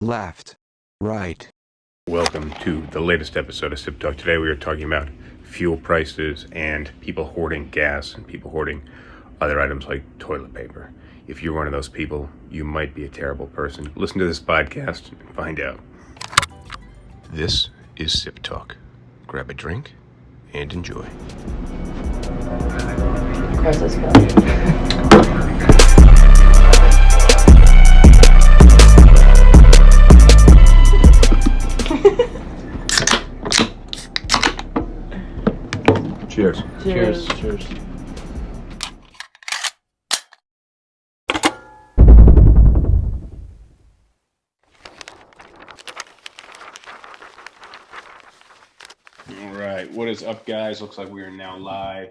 left, right. Welcome to the latest episode of SipTalk. Today we are talking about fuel prices and people hoarding gas and people hoarding other items like toilet paper. If you're one of those people, you might be a terrible person. Listen to this podcast and find out. This is SipTalk. Grab a drink and enjoy. Cross this go. Cheers. Cheers. Cheers. All right, what is up, guys? Looks like we are now live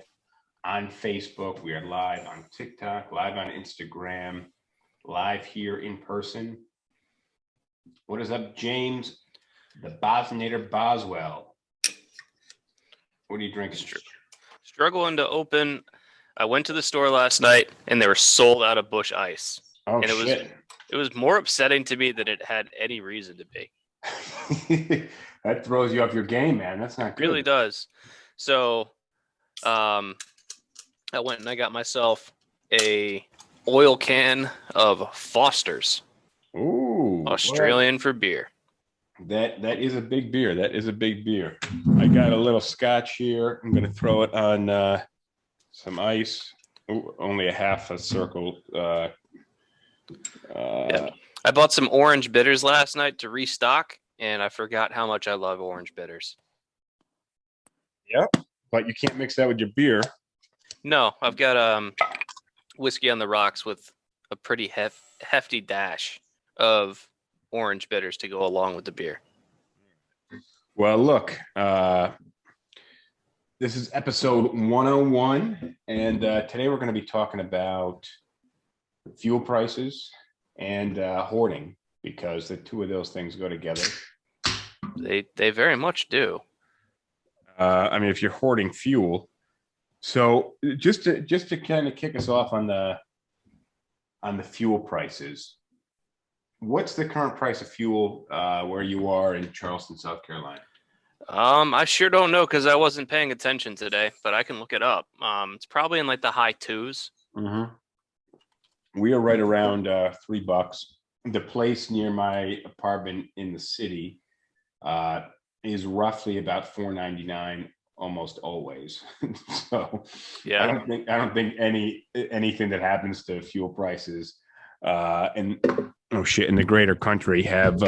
on Facebook. We are live on TikTok, live on Instagram, live here in person. What is up, James? The Bosnator Boswell. What are you drinking? Struggling to open. I went to the store last night and they were sold out of Busch Ice. Oh, and shit. It was more upsetting to me that it had any reason to be. That throws you off your game, man. That's not good. It really does. So I went and I got myself a oil can of Foster's. Ooh. Australian for beer. That is a big beer. That is a big beer. I got a little scotch here. I'm going to throw it on some ice. Ooh, only a half a circle. Yeah. I bought some orange bitters last night to restock, and I forgot how much I love orange bitters. Yep, but you can't mix that with your beer. No, I've got whiskey on the rocks with a pretty hefty dash of orange bitters to go along with the beer. Well, look, this is episode 101, and today we're going to be talking about fuel prices and hoarding, because the two of those things go together. They very much do. I mean, if you're hoarding fuel, so just to kind of kick us off on the fuel prices, what's the current price of fuel where you are in Charleston, South Carolina? I sure don't know because I wasn't paying attention today, but I can look it up. It's probably in like the high twos. Mm-hmm. We are right around $3. The place near my apartment in the city is roughly about $4.99 almost always. So yeah, I don't think anything that happens to fuel prices in the greater country have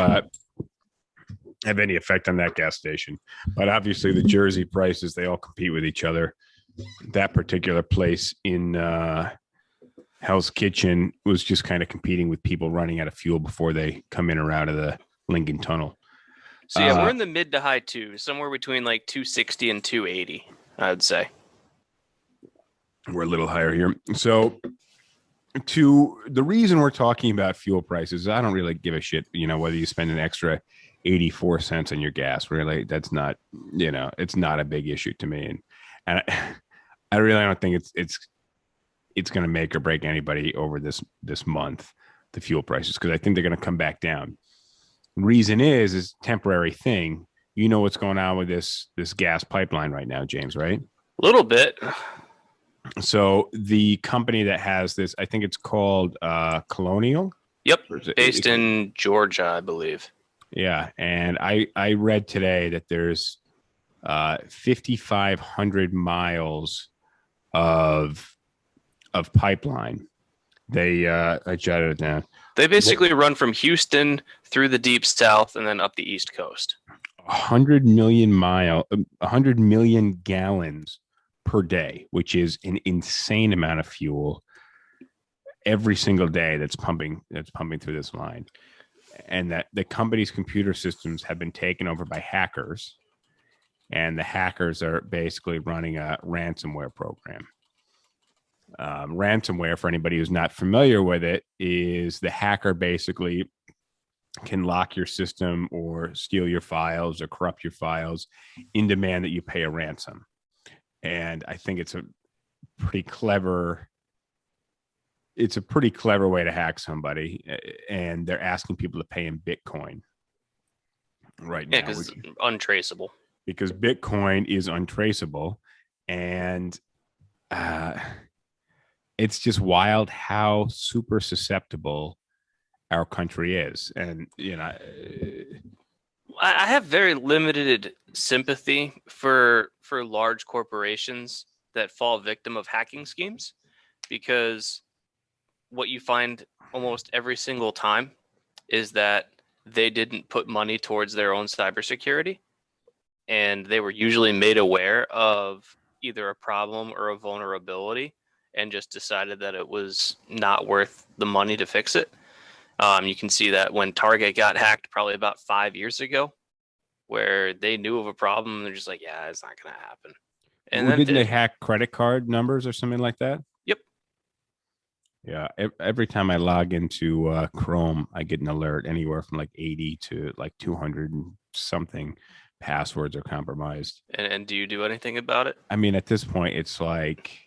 any effect on that gas station. But obviously the Jersey prices, they all compete with each other. That particular place in Hell's Kitchen was just kind of competing with people running out of fuel before they come in or out of the Lincoln Tunnel. So yeah, we're in the mid to high twos, somewhere between like 260 and 280, I would say. We're a little higher here. So the reason we're talking about fuel prices, I don't really give a shit, whether you spend an extra 84 cents on your gas. Really, that's not, it's not a big issue to me. And I really don't think it's going to make or break anybody over this month, the fuel prices, because I think they're going to come back down. Reason is temporary thing. You know what's going on with this gas pipeline right now, James, right? A little bit. So the company that has this, I think it's called Colonial. Yep, based in Georgia, I believe. Yeah, and I read today that there's 5,500 miles of pipeline. I jotted it down. They basically run from Houston through the deep south and then up the East Coast. 100 million gallons per day, which is an insane amount of fuel every single day that's pumping through this line. And that the company's computer systems have been taken over by hackers, and the hackers are basically running a ransomware program. Ransomware, for anybody who's not familiar with it, is the hacker basically can lock your system or steal your files or corrupt your files in demand that you pay a ransom. And I think it's a pretty clever it's a pretty clever way to hack somebody, and they're asking people to pay in Bitcoin right Yeah, now, because it's untraceable. because Bitcoin is untraceable, and uh, it's just wild how super susceptible our country is. And I have very limited sympathy for large corporations that fall victim of hacking schemes, because what you find almost every single time is that they didn't put money towards their own cybersecurity, and they were usually made aware of either a problem or a vulnerability and just decided that it was not worth the money to fix it. You can see that when Target got hacked probably about 5 years ago, where they knew of a problem and they're just like, yeah, it's not going to happen. And then didn't they hack credit card numbers or something like that? Yep. Yeah. Every time I log into Chrome, I get an alert anywhere from like 80 to like 200 and something passwords are compromised. And do you do anything about it? I mean, at this point, it's like,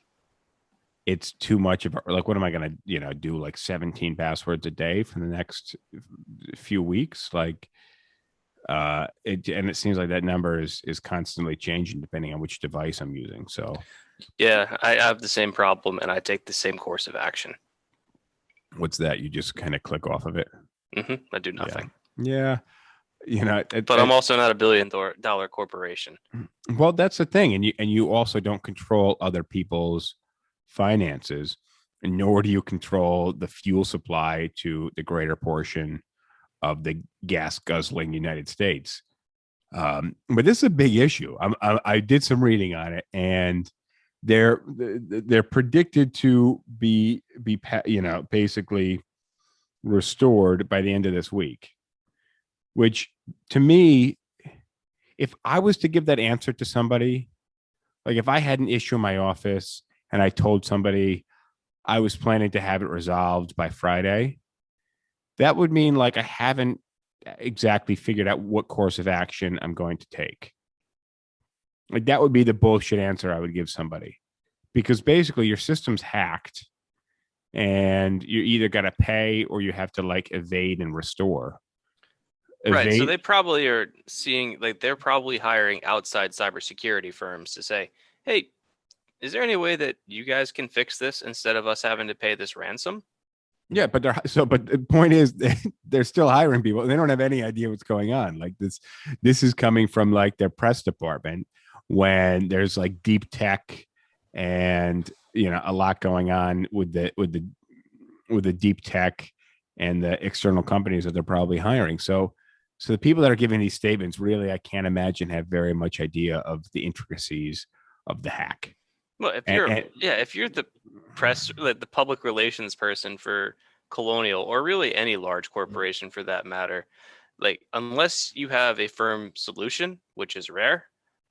it's too much of like, what am I going to, do like 17 passwords a day for the next few weeks? Like, it seems like that number is constantly changing depending on which device I'm using. So Yeah, I have the same problem, and I take the same course of action. what's that? You just kind of click off of it. I do nothing. Yeah. But I'm also not $1 billion corporation. Well, that's the thing. And you also don't control other people's finances, and nor do you control the fuel supply to the greater portion of the gas guzzling United States. But this is a big issue. I did some reading on it, and they're predicted to be basically restored by the end of this week, which to me, if I was to give that answer to somebody, like if I had an issue in my office and I told somebody I was planning to have it resolved by Friday, that would mean like I haven't exactly figured out what course of action I'm going to take. Like that would be the bullshit answer I would give somebody, because basically your system's hacked and you either got to pay or you have to like evade and restore. Right. So they probably are seeing, like, they're probably hiring outside cybersecurity firms to say, hey, is there any way that you guys can fix this instead of us having to pay this ransom? Yeah, but the point is they're still hiring people. They don't have any idea what's going on. Like this is coming from like their press department, when there's like deep tech and a lot going on with the deep tech and the external companies that they're probably hiring. So the people that are giving these statements, really, I can't imagine have very much idea of the intricacies of the hack. Well, if you're the press, like the public relations person for Colonial, or really any large corporation for that matter, like unless you have a firm solution, which is rare,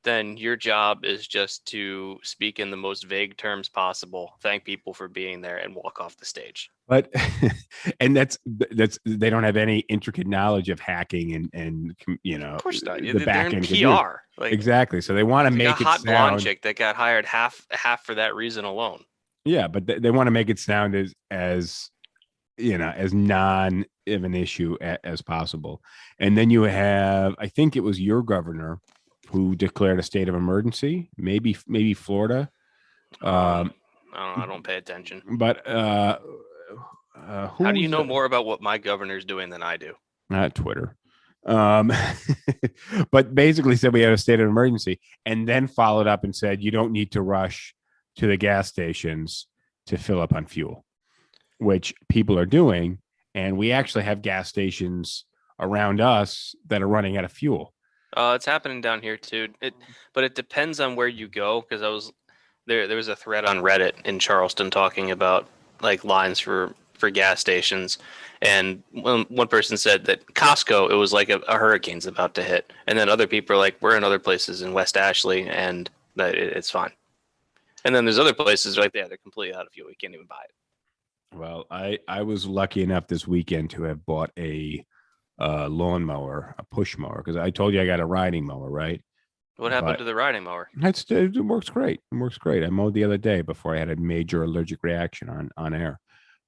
then your job is just to speak in the most vague terms possible, thank people for being there, and walk off the stage. But and that's they don't have any intricate knowledge of hacking and Of course not. The back end PR. Like, exactly. So they want to make it hot sound, blonde chick that got hired half for that reason alone. Yeah, but they want to make it sound as non of an issue as possible. And then you have, I think it was your governor who declared a state of emergency, maybe Florida. I don't pay attention. But how do you know more about what my governor's doing than I do? Not Twitter. But basically said we have a state of emergency, and then followed up and said you don't need to rush to the gas stations to fill up on fuel, which people are doing. And we actually have gas stations around us that are running out of fuel. It's happening down here too. But it depends on where you go, because I was there was a thread on Reddit in Charleston talking about like lines for gas stations, and one person said that Costco, it was like a hurricane's about to hit, and then other people are like, we're in other places in West Ashley and that it's fine. And then there's other places like they're completely out of fuel, you can't even buy it. Well, I was lucky enough this weekend to have bought a lawnmower, a push mower, because I told you I got a riding mower, right? What happened to the riding mower? It works great. It works great. I mowed the other day before I had a major allergic reaction on air.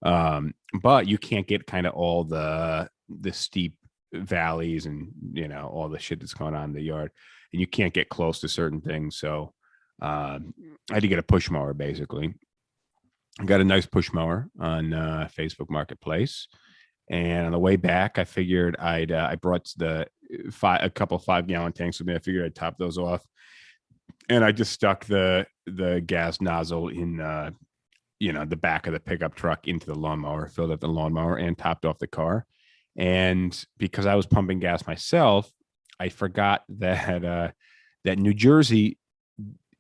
But you can't get kind of all the steep valleys and all the shit that's going on in the yard, and you can't get close to certain things. So I had to get a push mower. Basically, I got a nice push mower on Facebook Marketplace, and on the way back, I figured I brought a couple 5-gallon tanks with me. I figured I'd top those off, and I just stuck the gas nozzle in the back of the pickup truck into the lawnmower, filled up the lawnmower, and topped off the car. And because I was pumping gas myself, I forgot that New Jersey,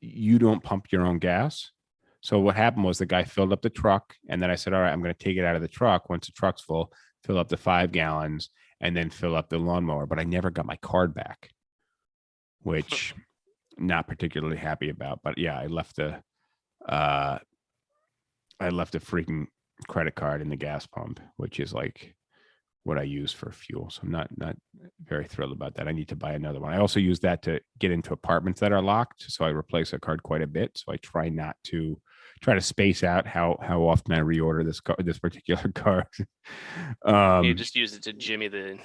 you don't pump your own gas. So what happened was the guy filled up the truck, and then I said, all right, I'm going to take it out of the truck. Once the truck's full, fill up the 5 gallons, and then fill up the lawnmower. But I never got my card back, which not particularly happy about. But yeah, I left a freaking credit card in the gas pump, which is like what I use for fuel. So I'm not very thrilled about that. I need to buy another one. I also use that to get into apartments that are locked. So I replace a card quite a bit. So I try to space out how often I reorder this particular card. You just use it to jimmy the.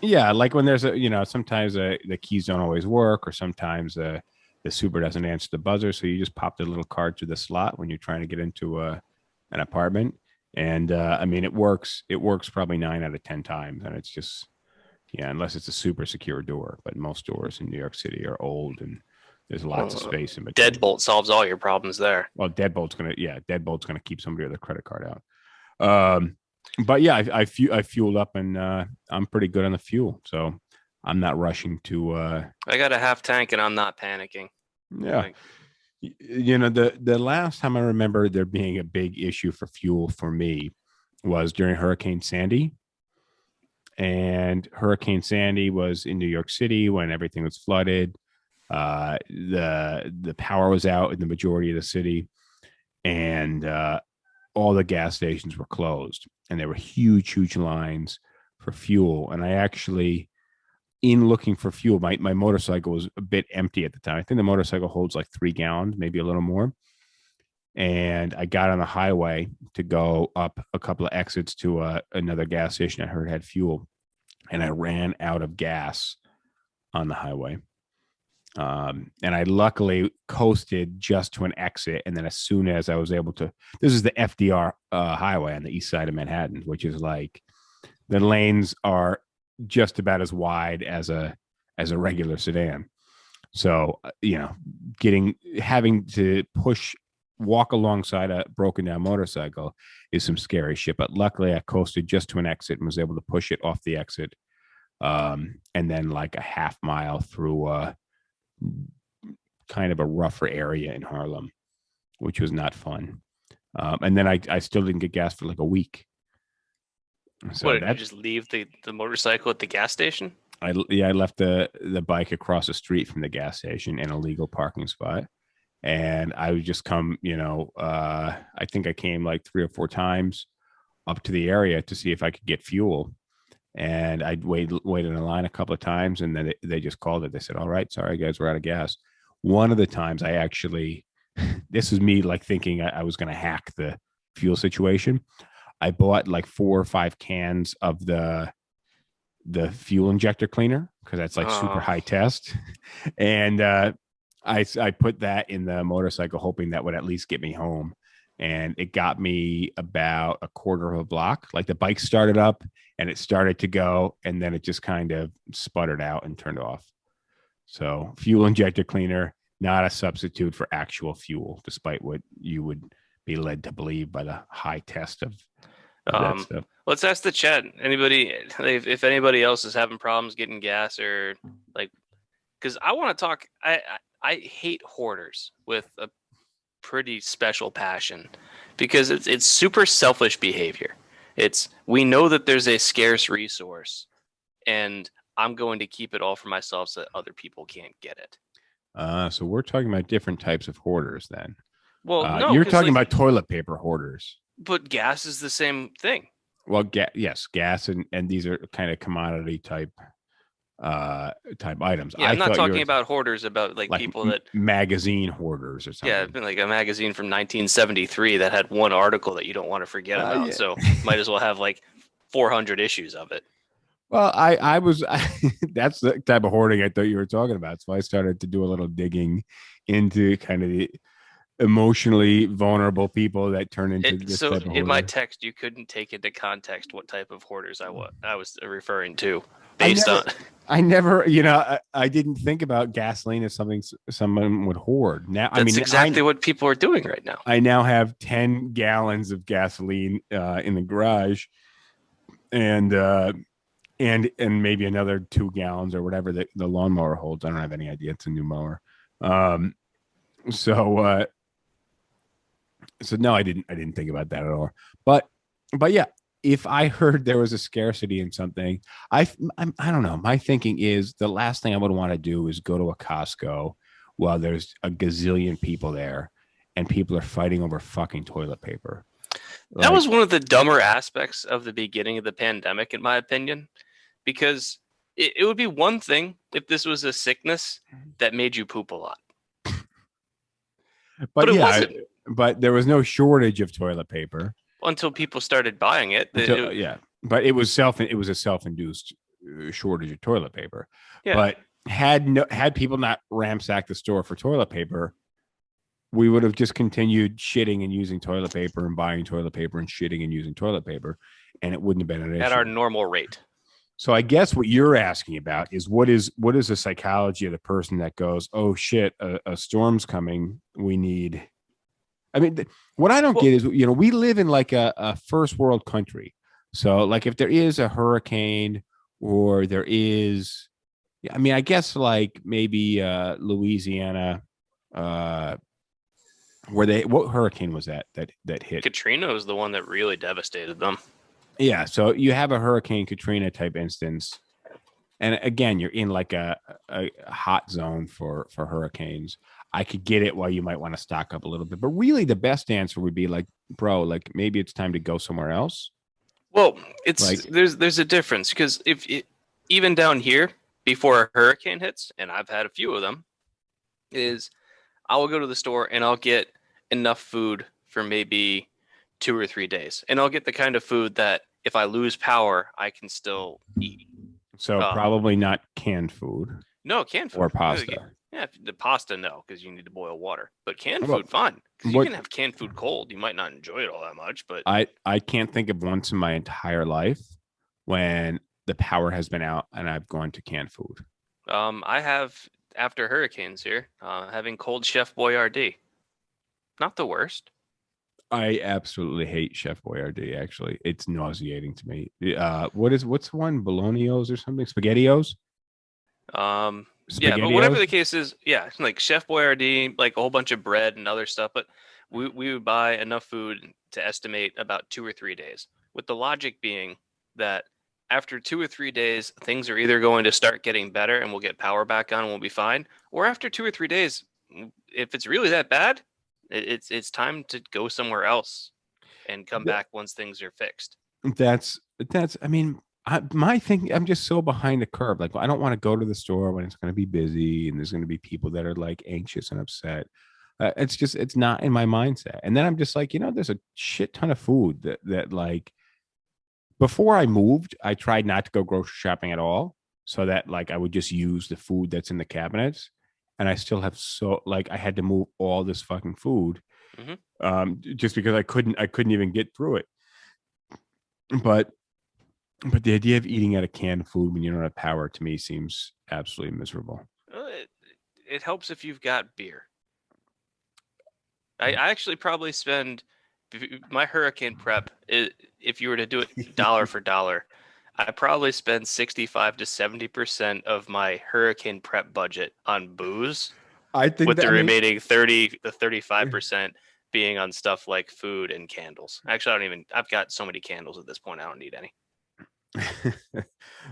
Yeah, like when there's sometimes the keys don't always work, or sometimes the super doesn't answer the buzzer. So you just pop the little card to the slot when you're trying to get into an apartment. And I mean, it works probably 9 out of 10 times. And it's just, unless it's a super secure door. But most doors in New York City are old, and there's lots of space in between. Deadbolt solves all your problems there. Well, Deadbolt's gonna keep somebody with a credit card out. But yeah, I fueled up, and I'm pretty good on the fuel. So I'm not rushing to. I got a half tank, and I'm not panicking. Yeah. The last time I remember there being a big issue for fuel for me was during Hurricane Sandy. And Hurricane Sandy was in New York City when everything was flooded. The power was out in the majority of the city, and all the gas stations were closed, and there were huge lines for fuel. And I actually, in looking for fuel, my motorcycle was a bit empty at the time. I think the motorcycle holds like 3 gallons, maybe a little more. And I got on the highway to go up a couple of exits to another gas station I heard had fuel, and I ran out of gas on the highway. And I luckily coasted just to an exit. And then as soon as I was able to, this is the FDR highway on the east side of Manhattan, which is like the lanes are just about as wide as a regular sedan. So, having to walk alongside a broken down motorcycle is some scary shit. But luckily I coasted just to an exit and was able to push it off the exit. And then like a half mile through kind of a rougher area in Harlem, which was not fun. And then I still didn't get gas for like a week. So what, did you just leave the motorcycle at the gas station? I left the bike across the street from the gas station in a legal parking spot. And I would just come, I think I came like 3 or 4 times up to the area to see if I could get fuel. And I'd waited in a line a couple of times, and then they just called it. They said, all right, sorry, guys, we're out of gas. One of the times I actually, this was me like thinking I was going to hack the fuel situation. I bought like 4 or 5 cans of the fuel injector cleaner, because that's like super high test. And I put that in the motorcycle, hoping that would at least get me home. And it got me about a quarter of a block. Like the bike started up and it started to go, and then it just kind of sputtered out and turned off. So fuel injector cleaner, not a substitute for actual fuel, despite what you would be led to believe by the high test of that stuff. Let's ask the chat. Anybody, if anybody else is having problems getting gas, or like, because I want to talk. I hate hoarders with a pretty special passion, because it's super selfish behavior. We know that there's a scarce resource, and I'm going to keep it all for myself so that other people can't get it. So we're talking about different types of hoarders then. Well, no, you're talking about toilet paper hoarders. But gas is the same thing. Well, yes, gas and these are kind of commodity type type items. Yeah, I I'm not thought you talking were about hoarders, about like people that magazine hoarders or yeah, something. been like a magazine from 1973 that had one article that you don't want to forget about. Yeah. So might as well have like 400 issues of it. Well, I was that's the type of hoarding I thought you were talking about. So I started to do a little digging into kind of the emotionally vulnerable people that turn into this So type of in my hoarder. text, you couldn't take into context what type of hoarders I was referring to I based never, on. I never, I didn't think about gasoline as something someone would hoard. Now, I That's mean, exactly what people are doing right now. I now have 10 gallons of gasoline in the garage, and maybe another 2 gallons or whatever the lawnmower holds. I don't have any idea. It's a new mower. Um, so so no, I didn't think about that at all. But yeah, if I heard there was a scarcity in something, I don't know. My thinking is the last thing I would want to do is go to a Costco while there's a gazillion people there and people are fighting over fucking toilet paper. That was Like, one of the dumber aspects of the beginning of the pandemic, in my opinion, because it would be one thing if this was a sickness that made you poop a lot, but but it yeah, wasn't but there was no shortage of toilet paper. until people started buying it. Until, yeah, but it was a self-induced shortage of toilet paper. Yeah. But had people not ransacked the store for toilet paper, we would have just continued shitting and using toilet paper and buying toilet paper and shitting and using toilet paper, and it wouldn't have been an issue at our normal rate. So I guess what you're asking about is what is the psychology of the person that goes, oh shit, a storm's coming, we need. I mean, what I don't get is, we live in like a first world country. So like if there is a hurricane or there is, I mean, I guess like maybe Louisiana, what hurricane was that hit? Katrina was the one that really devastated them. Yeah. So you have a Hurricane Katrina type instance. And again, you're in like a hot zone for hurricanes. I could get it while you might want to stock up a little bit, but really the best answer would be like, bro, like maybe it's time to go somewhere else. Well, it's Like, there's a difference because even down here before a hurricane hits, and I've had a few of them, is I will go to the store and I'll get enough food for maybe 2 or 3 days, and I'll get the kind of food that if I lose power, I can still eat. so probably not canned food. No, canned food or pasta. Yeah, the pasta no, because you need to boil water. But canned Well, food, fine. 'Cause you what- can have canned food cold. You might not enjoy it all that much, but I can't think of once in my entire life when the power has been out and I've gone to canned food. I have after hurricanes here, having cold Chef Boyardee. Not the worst. I absolutely hate Chef Boyardee. Actually, it's nauseating to me. What's one Bolognios or something? Spaghettios. Yeah, but whatever the case is, yeah, like Chef Boyardee, like a whole bunch of bread and other stuff. But we would buy enough food to estimate about 2 or 3 days, with the logic being that after 2 or 3 days, things are either going to start getting better and we'll get power back on and we'll be fine, or after 2 or 3 days, if it's really that bad, it's time to go somewhere else and come back once things are fixed. That's. I mean, my thing. I'm just so behind the curve. Like, I don't want to go to the store when it's going to be busy and there's going to be people that are like anxious and upset. It's not in my mindset. And then I'm just like, there's a shit ton of food that like. Before I moved, I tried not to go grocery shopping at all, so that like I would just use the food that's in the cabinets. And I still have I had to move all this fucking food, just because I couldn't even get through it. But the idea of eating out of canned food when you don't have power to me seems absolutely miserable. It helps if you've got beer. I actually probably spend my hurricane prep. If you were to do it dollar for dollar, I probably spend 65 to 70% of my hurricane prep budget on booze. I think with the remaining 30 to 35% being on stuff like food and candles. Actually, I've got so many candles at this point, I don't need any.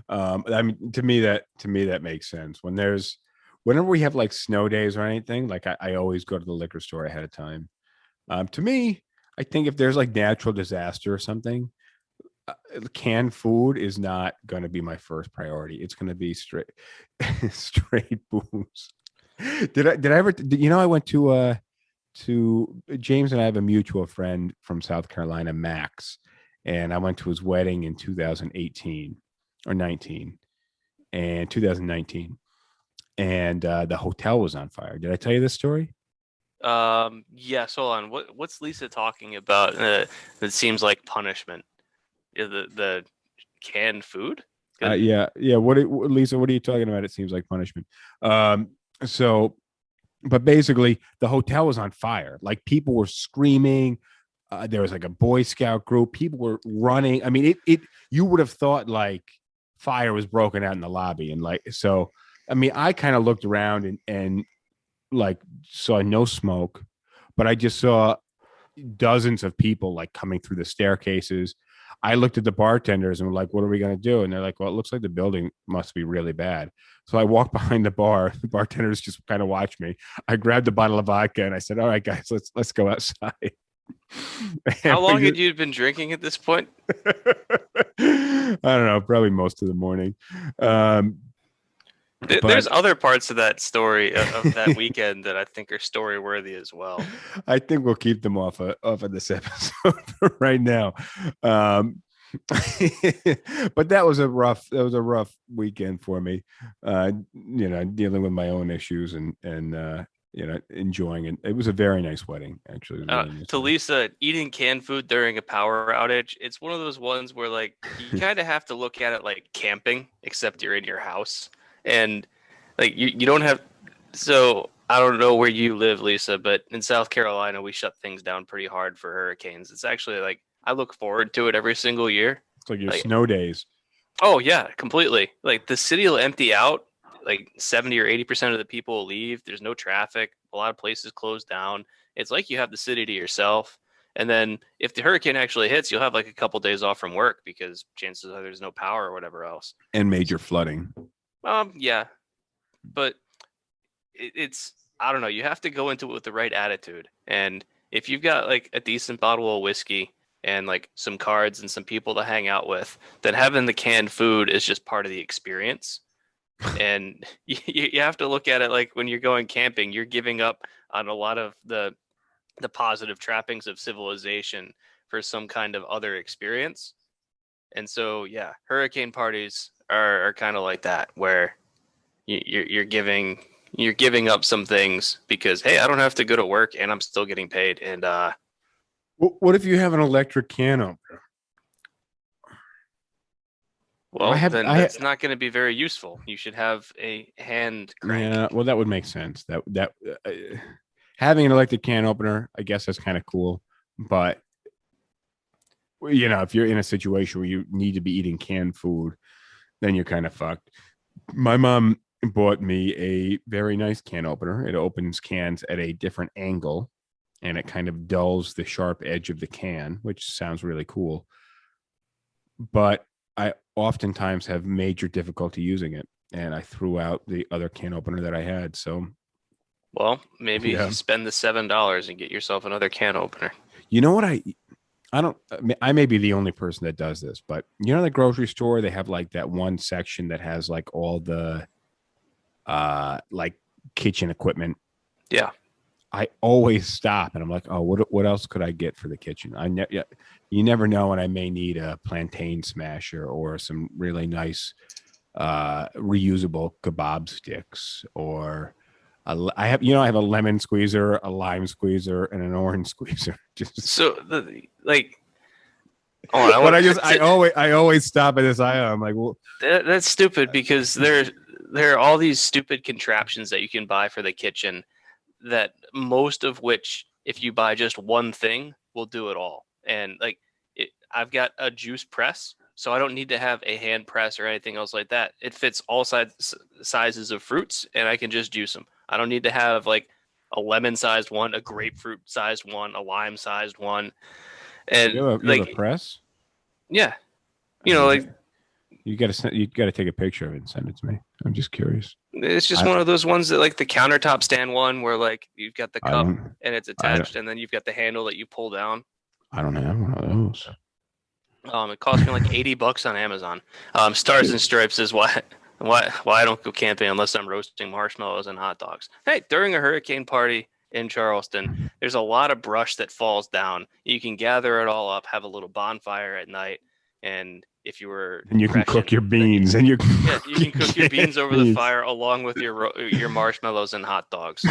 I mean, to me that makes sense. Whenever we have like snow days or anything, like I always go to the liquor store ahead of time. To me, I think if there's like natural disaster or something, canned food is not going to be my first priority. It's going to be straight booze. Did I ever? I went to James and I have a mutual friend from South Carolina, Max, and I went to his wedding in 2018 or 19 and 2019, and the hotel was on fire. Did I tell you this story? Yes. Hold on. What's Lisa talking about? That seems like punishment. The canned food. Yeah. Lisa? What are you talking about? It seems like punishment. So, but basically, the hotel was on fire. Like people were screaming. There was like a Boy Scout group. People were running. I mean, it. You would have thought like fire was broken out in the lobby, and like so. I mean, I kind of looked around and like saw no smoke, but I just saw dozens of people like coming through the staircases. I looked at the bartenders and were like, what are we going to do? And they're like, well, it looks like the building must be really bad. So I walked behind the bar. The bartenders just kind of watched me. I grabbed a bottle of vodka and I said, all right, guys, let's go outside. How long had you been drinking at this point? I don't know, probably most of the morning. There's other parts of that story of that weekend that I think are story worthy as well. I think we'll keep them off of this episode for right now. But that was a rough weekend for me. Dealing with my own issues and enjoying it. It was a very nice wedding, actually. Really nice to Lisa, eating canned food during a power outage, it's one of those ones where like you kind of have to look at it like camping, except you're in your house. And like you don't have, so I don't know where you live, Lisa, but in South Carolina, we shut things down pretty hard for hurricanes. It's actually like, I look forward to it every single year. It's like your snow days. Oh yeah, completely. Like the city will empty out, like 70 or 80% of the people will leave. There's no traffic. A lot of places close down. It's like you have the city to yourself. And then if the hurricane actually hits, you'll have like a couple days off from work because chances are there's no power or whatever else. And major flooding. Yeah, but it's I don't know. You have to go into it with the right attitude, and if you've got like a decent bottle of whiskey and like some cards and some people to hang out with, then having the canned food is just part of the experience. And you have to look at it like when you're going camping, you're giving up on a lot of the positive trappings of civilization for some kind of other experience. And so, yeah, hurricane parties are kind of like that, where you're giving up some things because, hey, I don't have to go to work and I'm still getting paid. And what if you have an electric can opener? Well, that's not going to be very useful. You should have a hand crank. Yeah, well, that would make sense. That having an electric can opener, I guess that's kind of cool. But if you're in a situation where you need to be eating canned food, then you're kind of fucked. My mom bought me a very nice can opener. It opens cans at a different angle, and it kind of dulls the sharp edge of the can, which sounds really cool. But I oftentimes have major difficulty using it, and I threw out the other can opener that I had. So, well, maybe you spend the $7 and get yourself another can opener. You know what? I may be the only person that does this, but the grocery store, they have like that one section that has like all the like kitchen equipment. Yeah. I always stop and I'm like, oh, what else could I get for the kitchen? You never know when I may need a plantain smasher or some really nice reusable kebab sticks, or I have a lemon squeezer, a lime squeezer, and an orange squeezer. I always stop at this aisle. I'm like, well, that's stupid because there are all these stupid contraptions that you can buy for the kitchen, that most of which, if you buy just one thing, will do it all. And like, I've got a juice press, so I don't need to have a hand press or anything else like that. It fits all sizes of fruits, and I can just juice them. I don't need to have like a lemon-sized one, a grapefruit-sized one, a lime-sized one. And you have a press? Yeah, you got to take a picture of it and send it to me. I'm just curious. It's just one of those ones that like the countertop stand one, where like you've got the cup and it's attached, and then you've got the handle that you pull down. I don't have one of those. It cost me like $80 on Amazon. Stars and Stripes is why I don't go camping unless I'm roasting marshmallows and hot dogs. Hey, during a hurricane party in Charleston, there's a lot of brush that falls down. You can gather it all up, have a little bonfire at night, and if you were And you can cook your beans, you and you can cook your beans over the fire along with your marshmallows and hot dogs.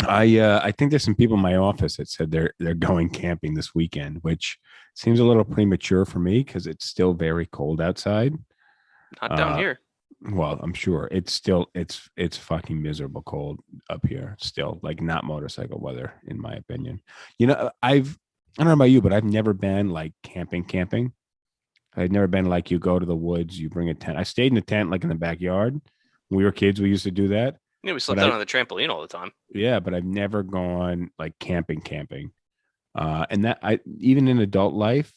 I think there's some people in my office that said they're going camping this weekend, which seems a little premature for me because it's still very cold outside. Not down here. Well, I'm sure it's fucking miserable cold up here still, like not motorcycle weather, in my opinion. I don't know about you, but I've never been like camping. I've never been like you go to the woods, you bring a tent. I stayed in a tent like in the backyard. When we were kids, we used to do that. Yeah, we slept out on the trampoline all the time. Yeah, but I've never gone like camping. And that even in adult life,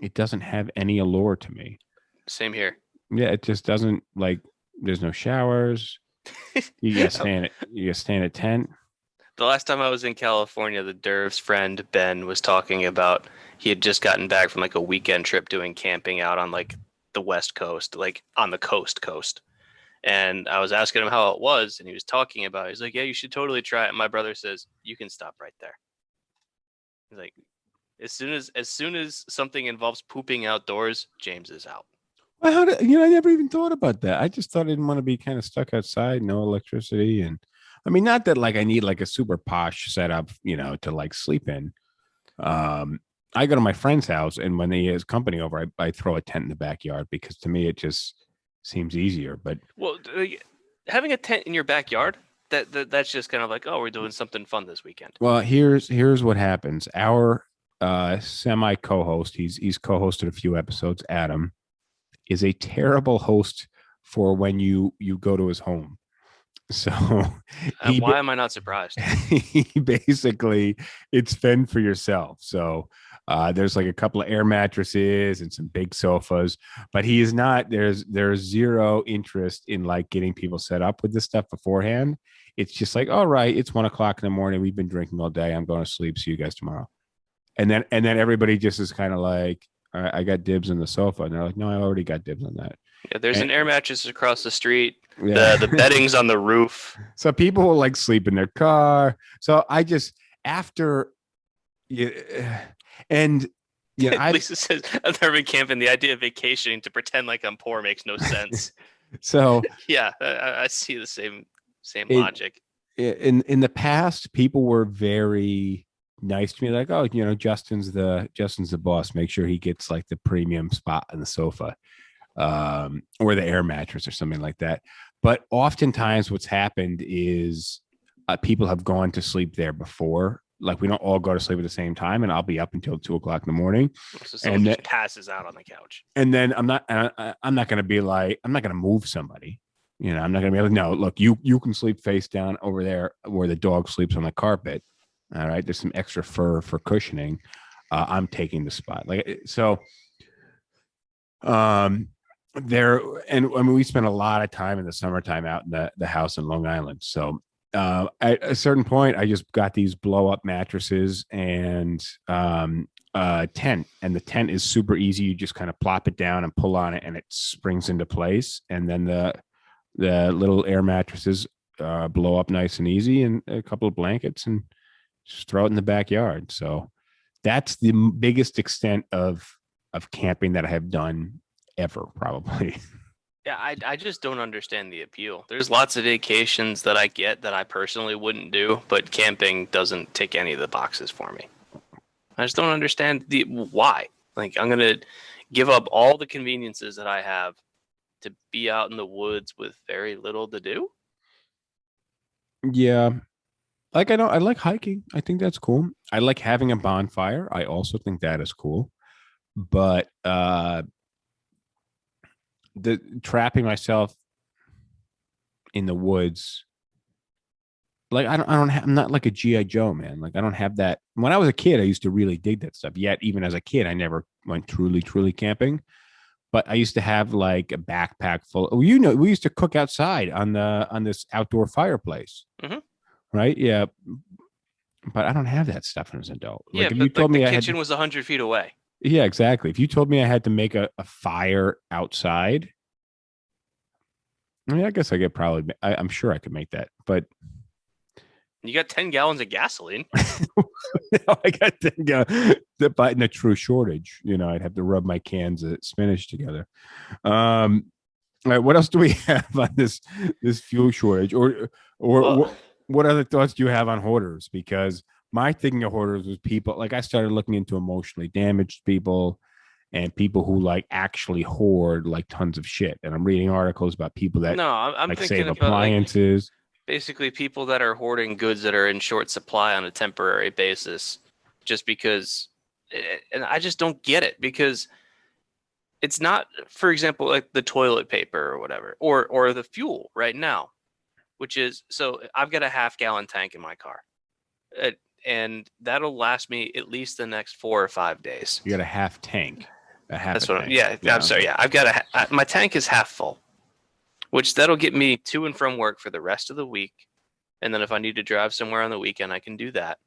it doesn't have any allure to me. Same here. Yeah, it just doesn't, like, there's no showers. You gotta stay in a tent. The last time I was in California, the Derv's friend Ben was talking about he had just gotten back from like a weekend trip doing camping out on like the West Coast, like on the coast. And I was asking him how it was, and he was talking about it. He's like, yeah, you should totally try it. And my brother says, you can stop right there. He's like, as soon as something involves pooping outdoors, James is out. Well, I never even thought about that. I just thought I didn't want to be kind of stuck outside, no electricity. And I mean, not that like I need like a super posh setup, to like sleep in. I go to my friend's house, and when he has company over, I throw a tent in the backyard because to me it just seems easier. But having a tent in your backyard, that's just kind of like, oh, we're doing something fun this weekend. Well, here's what happens. Our semi co-host, he's co-hosted a few episodes, Adam, is a terrible host for when you go to his home. So why am I not surprised? He basically, it's fend for yourself. So there's like a couple of air mattresses and some big sofas, but he is not, there's zero interest in like getting people set up with this stuff beforehand. It's just like, all right, it's 1 o'clock in the morning. We've been drinking all day. I'm going to sleep. See you guys tomorrow. And then everybody just is kind of like, all right, I got dibs on the sofa. And they're like, no, I already got dibs on that. Yeah, there's an air mattress across the street. Yeah. The bedding's on the roof. So people will like sleep in their car. So I just, Lisa says, I've never been camping. The idea of vacationing to pretend like I'm poor makes no sense. So yeah, I see the same logic. In the past, people were very nice to me, like, oh, Justin's the boss. Make sure he gets like the premium spot on the sofa, or the air mattress or something like that. But oftentimes, what's happened is people have gone to sleep there before. Like, we don't all go to sleep at the same time, and I'll be up until 2 o'clock in the morning. So someone just passes out on the couch. And then I'm not going to be like, I'm not going to move somebody. I'm not going to be like, no, look, you can sleep face down over there where the dog sleeps on the carpet. All right, there's some extra fur for cushioning. I'm taking the spot. Like, so there, and I mean, we spent a lot of time in the summertime out in the house in Long Island. So at a certain point, I just got these blow up mattresses and tent, and the tent is super easy. You just kind of plop it down and pull on it, and it springs into place. And then the little air mattresses blow up nice and easy, and a couple of blankets, and just throw it in the backyard. So that's the biggest extent of camping that I have done ever, probably. Yeah, I just don't understand the appeal. There's lots of vacations that I get that I personally wouldn't do, but camping doesn't tick any of the boxes for me. I just don't understand why. Like, I'm going to give up all the conveniences that I have to be out in the woods with very little to do. Yeah. Like, I like hiking. I think that's cool. I like having a bonfire. I also think that is cool. But the trapping myself in the woods, like, I'm not like a G.I. Joe, man. Like, I don't have that. When I was a kid, I used to really dig that stuff. Yet, even as a kid, I never went truly camping. But I used to have like a backpack full. We used to cook outside on this outdoor fireplace. Mm-hmm. Right? Yeah. But I don't have that stuff as an adult. Yeah, like, if but you told the me kitchen was 100 feet away. Yeah, exactly. If you told me I had to make a fire outside, I mean, I guess I could probably, I'm sure I could make that, but You got 10 gallons of gasoline. I got to go but in a true shortage, I'd have to rub my cans of spinach together. All right, what else do we have on this fuel shortage, or Well, what other thoughts do you have on hoarders? Because my thinking of hoarders was people like I started looking into emotionally damaged people and people who like actually hoard like tons of shit. And I'm reading articles about people that no, I'm like thinking save about like appliances. basically people that are hoarding goods that are in short supply on a temporary basis just because, and I just don't get it because it's not, for example, like the toilet paper or whatever, or the fuel right now, which is, so I've got a half-gallon tank in my car, uh, and that'll last me at least the next 4 or 5 days. You got a half tank, That's a what tank. yeah, I'm sorry. Yeah, I've got my tank is half full, which that'll get me to and from work for the rest of the week. And then if I need to drive somewhere on the weekend, I can do that.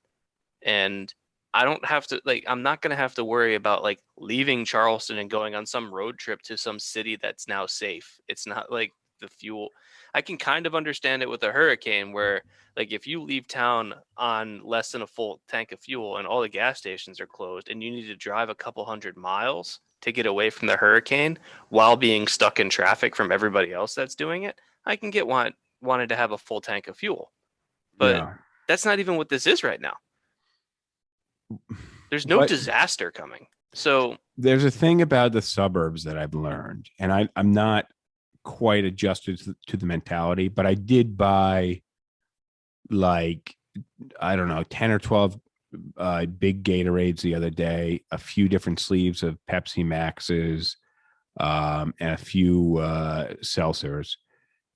And I don't have to, like, I'm not going to have to worry about like leaving Charleston and going on some road trip to some city that's now safe. It's not like the fuel. I can kind of understand it with a hurricane where, like, if you leave town on less than a full tank of fuel and all the gas stations are closed and you need to drive a couple 100 miles to get away from the hurricane while being stuck in traffic from everybody else that's doing it, I can get wanted to have a full tank of fuel. But Yeah. that's not even what this is right now. There's no But disaster coming. So there's a thing about the suburbs that I've learned, and I'm not quite adjusted to the mentality, but I did buy like, I don't know, 10 or 12 big Gatorades the other day, a few different sleeves of Pepsi Maxes, and a few seltzers.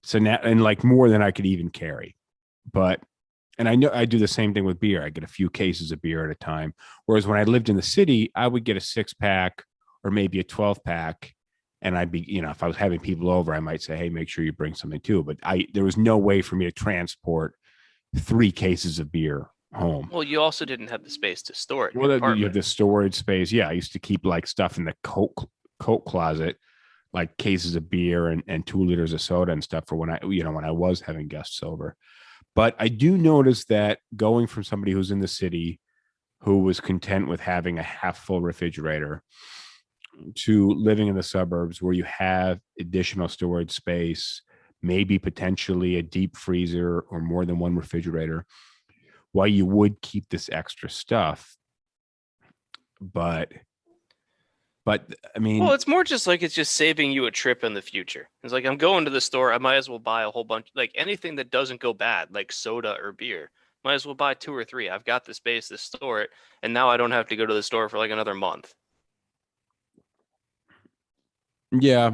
So now, and like more than I could even carry. But, and I know I do the same thing with beer. I get a few cases of beer at a time. Whereas when I lived in the city, I would get a 6-pack or maybe a 12-pack. And I'd be, if I was having people over, I might say, hey, make sure you bring something too. But there was no way for me to transport 3 cases of beer home. well, you also didn't have the space to store it in Well, your you have apartment. the storage space. Yeah, I used to keep like stuff in the coat closet, like cases of beer and 2 liters of soda and stuff for when I was having guests over. But I do notice that going from somebody who's in the city who was content with having a half full refrigerator to living in the suburbs where you have additional storage space, maybe potentially a deep freezer or more than one refrigerator, while you would keep this extra stuff. But I mean, Well, it's more just like it's just saving you a trip in the future. It's like I'm going to the store, I might as well buy a whole bunch, like anything that doesn't go bad, like soda or beer. Might as well buy 2 or 3. I've got the space to store it, and now I don't have to go to the store for like another month. yeah.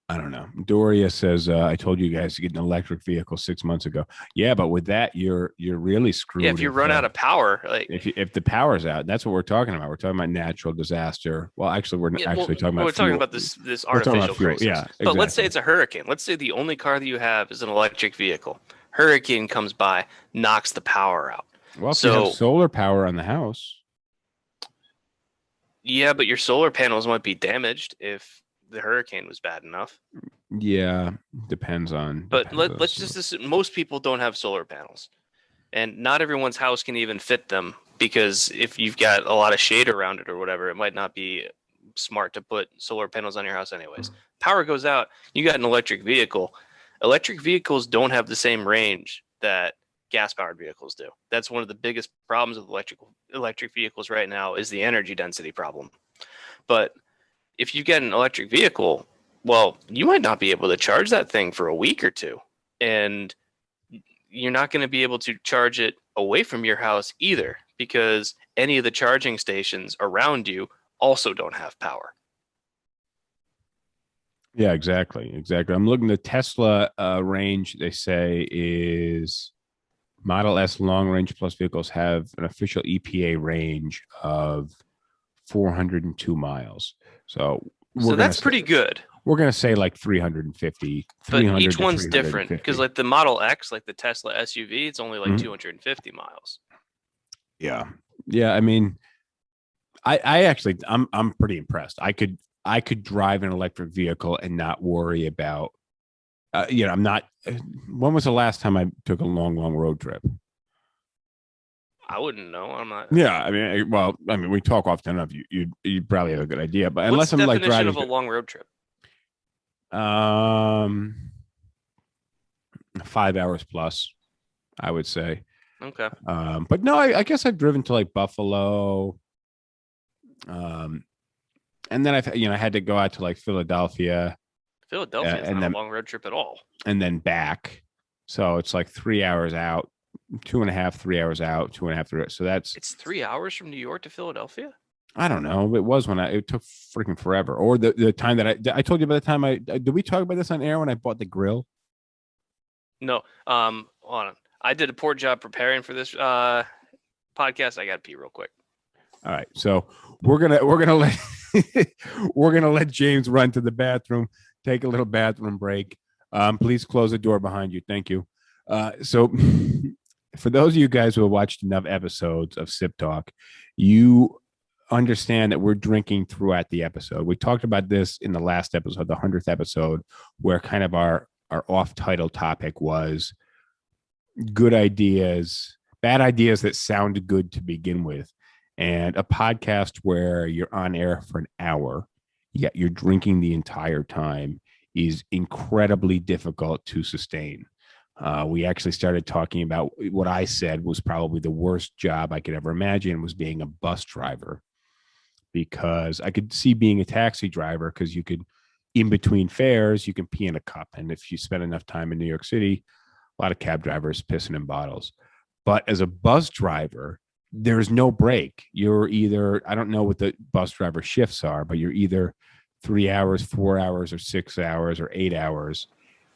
I don't know. Doria says, I told you guys to get an electric vehicle 6 months ago. Yeah, but with that, you're really screwed. Yeah, if you run out of power, like if the power's out, that's what we're talking about. We're talking about natural disaster. Well, actually, we're actually talking about we're talking fuel. about this We're talking artificial about fuel. crisis. Yeah, But let's say exactly. it's a hurricane. Let's say the only car that you have is an electric vehicle. Hurricane comes by, knocks the power out. Well, if you have solar power on the house, yeah, but your solar panels might be damaged if the hurricane was bad enough. yeah, depends on. But let's just assume most people don't have solar panels, and not everyone's house can even fit them because if you've got a lot of shade around it or whatever, it might not be smart to put solar panels on your house anyways. Power goes out, you got an electric vehicle. Electric vehicles don't have the same range that gas-powered vehicles do. That's one of the biggest problems with electric vehicles right now is the energy density problem. But if you get an electric vehicle, well, you might not be able to charge that thing for a week or two. And you're not going to be able to charge it away from your house either because any of the charging stations around you also don't have power. Yeah, exactly. I'm looking. The Tesla range, they say, is Model S long range plus vehicles have an official EPA range of 402 miles. So that's pretty good. We're going to say like 350. But each one's different because like the Model X, like the Tesla SUV, it's only like 250 miles. Yeah. Yeah, I mean, I actually I'm pretty impressed. I could drive an electric vehicle and not worry about I'm not. When was the last time I took a long road trip? I wouldn't know. I'm not. Yeah, I mean, well, I mean, we talk often enough. You probably have a good idea, but What's unless the I'm like definition driving, of a long road trip? 5 hours plus, I would say. Okay. But no, I guess I've driven to like Buffalo, um, and then I had to go out to like Philadelphia, Philadelphia is and not a then long road trip at all. back. So it's like 3 hours out, 2.5, 3 hours out, 2.5, 3. So that's It's 3 hours from New York to Philadelphia. I don't know. It was when it took freaking forever. Or the time that I told you about the time did we talk about this on air when I bought the grill? No. Hold on. I did a poor job preparing for this podcast. I got to pee real quick. All right. So we're gonna let we're gonna let James run to the bathroom, take a little bathroom break. Please close the door behind you. Thank you. So for those of you guys who have watched enough episodes of Sip Talk, you understand that we're drinking throughout the episode. We talked about this in the last episode, the 100th episode, where kind of our off-title topic was good ideas, bad ideas that sound good to begin with. And a podcast where you're on air for an hour, yet you're drinking the entire time is incredibly difficult to sustain. We actually started talking about what I said was probably the worst job I could ever imagine was being a bus driver, because I could see being a taxi driver because you could, in between fares, you can pee in a cup. And if you spend enough time in New York City, a lot of cab drivers pissing in bottles. But as a bus driver, there's no break. You're either, I don't know what the bus driver shifts are, but you're either 3 hours, 4 hours, or 6 hours, or 8 hours,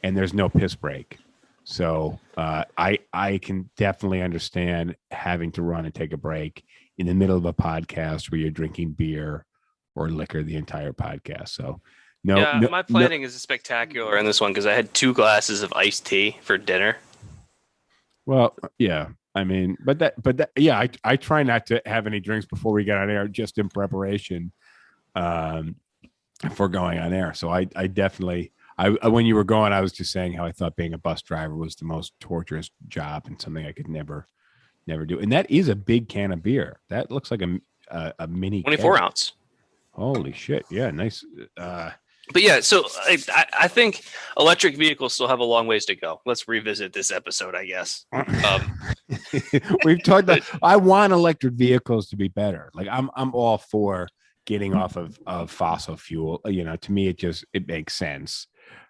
and there's no piss break. So I can definitely understand having to run and take a break in the middle of a podcast where you're drinking beer or liquor the entire podcast. So My planning is spectacular in this one because I had 2 glasses of iced tea for dinner. Well, yeah. I mean, but yeah, I try not to have any drinks before we get on air, just in preparation for going on air. So I definitely, when you were going, I was just saying how I thought being a bus driver was the most torturous job and something I could never do. And that is a big can of beer. That looks like a mini 24 ounce. Holy shit! Yeah, nice. But yeah, so I think electric vehicles still have a long ways to go. Let's revisit this episode, I guess. We've talked about. I want electric vehicles to be better. Like I'm all for getting off of fossil fuel. To me, it makes sense.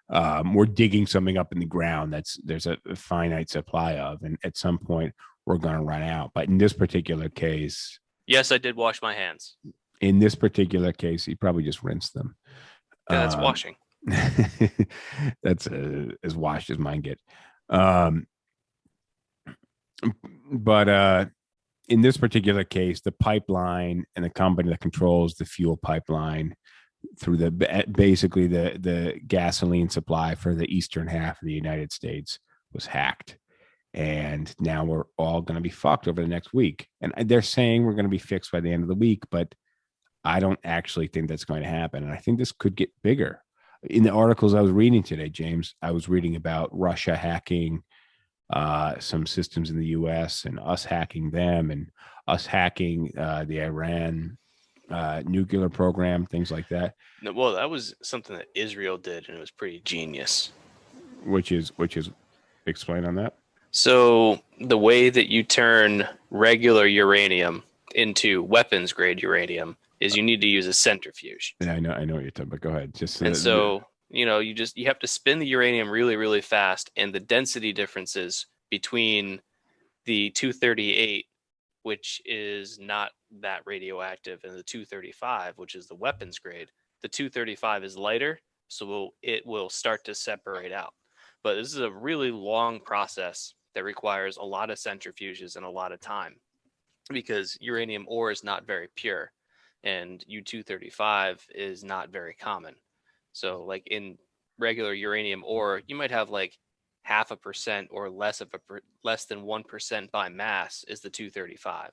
We're digging something up in the ground there's a finite supply of, and at some point we're going to run out. But in this particular case, yes, I did wash my hands. In this particular case, he probably just rinsed them. Yeah, that's washing. That's as washed as mine get. But in this particular case, the pipeline and the company that controls the fuel pipeline through basically the gasoline supply for the eastern half of the United States was hacked. And now we're all going to be fucked over the next week. And they're saying we're going to be fixed by the end of the week, but I don't actually think that's going to happen. And I think this could get bigger. In the articles I was reading today, James, I was reading about Russia hacking some systems in the U.S. and us hacking them and us hacking the Iran nuclear program, things like that. No, well, that was something that Israel did, and it was pretty genius. Which is explain on that. So the way that you turn regular uranium into weapons grade uranium is you need to use a centrifuge. Yeah, I know what you're talking about. Go ahead. You have to spin the uranium really, really fast, and the density differences between the 238, which is not that radioactive, and the 235, which is the weapons grade. The 235 is lighter, so it will start to separate out. But this is a really long process that requires a lot of centrifuges and a lot of time because uranium ore is not very pure and U-235 is not very common. So like in regular uranium ore, you might have like 0.5% or less than 1% by mass is the 235.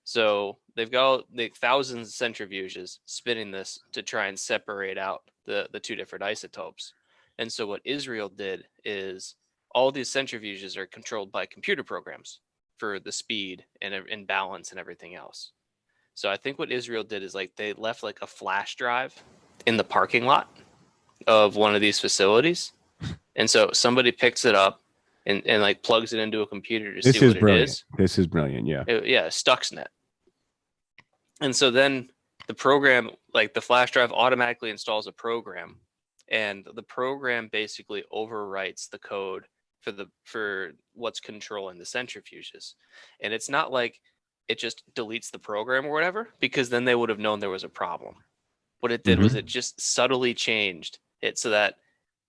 So they've got thousands of centrifuges spinning this to try and separate out the two different isotopes. And so what Israel did is all these centrifuges are controlled by computer programs for the speed and balance and everything else. So I think what Israel did is like they left like a flash drive in the parking lot of one of these facilities. And so somebody picks it up and like plugs it into a computer to This see is what brilliant. it is. This is brilliant. Yeah. Yeah, Stuxnet. And so then the program, like the flash drive automatically installs a program, and the program basically overwrites the code for what's controlling the centrifuges. And it's not like it just deletes the program or whatever, because then they would have known there was a problem. What it did was it just subtly changed it so that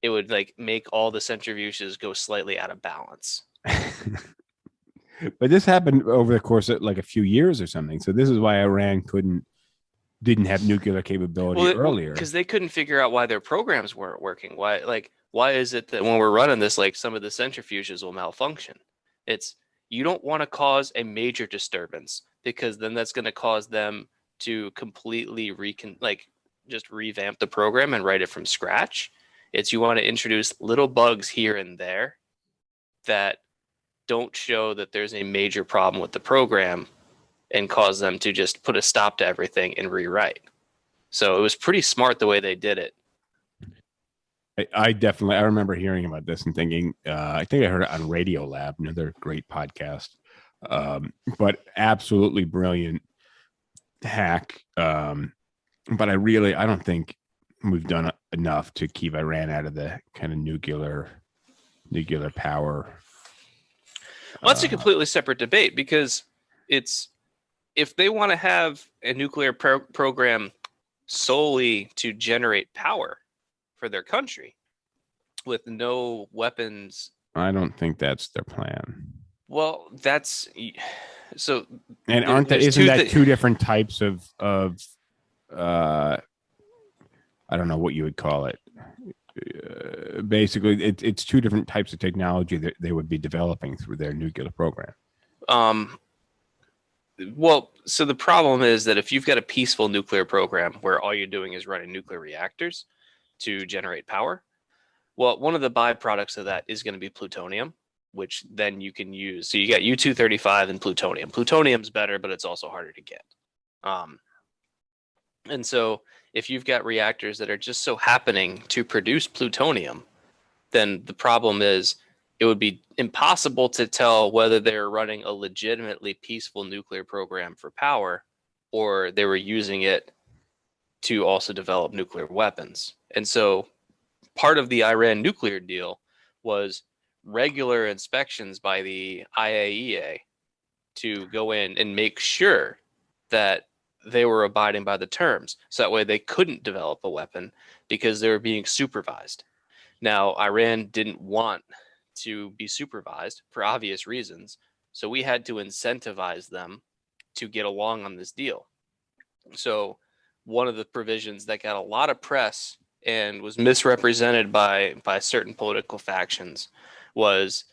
it would like make all the centrifuges go slightly out of balance. But this happened over the course of like a few years or something. So this is why Iran didn't have nuclear capability earlier. Because they couldn't figure out why their programs weren't working. Why is it that when we're running this, like some of the centrifuges will malfunction? It's you don't want to cause a major disturbance, because then that's going to cause them to completely just revamp the program and write it from scratch. It's you want to introduce little bugs here and there that don't show that there's a major problem with the program and cause them to just put a stop to everything and rewrite. So it was pretty smart the way they did it. I remember hearing about this and thinking, I think I heard it on Radio Lab, another great podcast, but absolutely brilliant hack. But I don't think we've done enough to keep Iran out of the kind of nuclear power. Well, that's a completely separate debate, because it's if they want to have a nuclear program solely to generate power for their country with no weapons. I don't think that's their plan. Well, that's so. And isn't that two different types of I don't know what you would call it. Basically, it's two different types of technology that they would be developing through their nuclear program. Well, so the problem is that if you've got a peaceful nuclear program where all you're doing is running nuclear reactors to generate power, well, one of the byproducts of that is going to be plutonium, which then you can use. So you got U-235 and plutonium. Plutonium's better, but it's also harder to get. And so if you've got reactors that are just so happening to produce plutonium, then the problem is it would be impossible to tell whether they're running a legitimately peaceful nuclear program for power or they were using it to also develop nuclear weapons. And so part of the Iran nuclear deal was regular inspections by the IAEA to go in and make sure that they were abiding by the terms. So that way they couldn't develop a weapon because they were being supervised. Now, Iran didn't want to be supervised for obvious reasons. So we had to incentivize them to get along on this deal. So one of the provisions that got a lot of press and was misrepresented by certain political factions was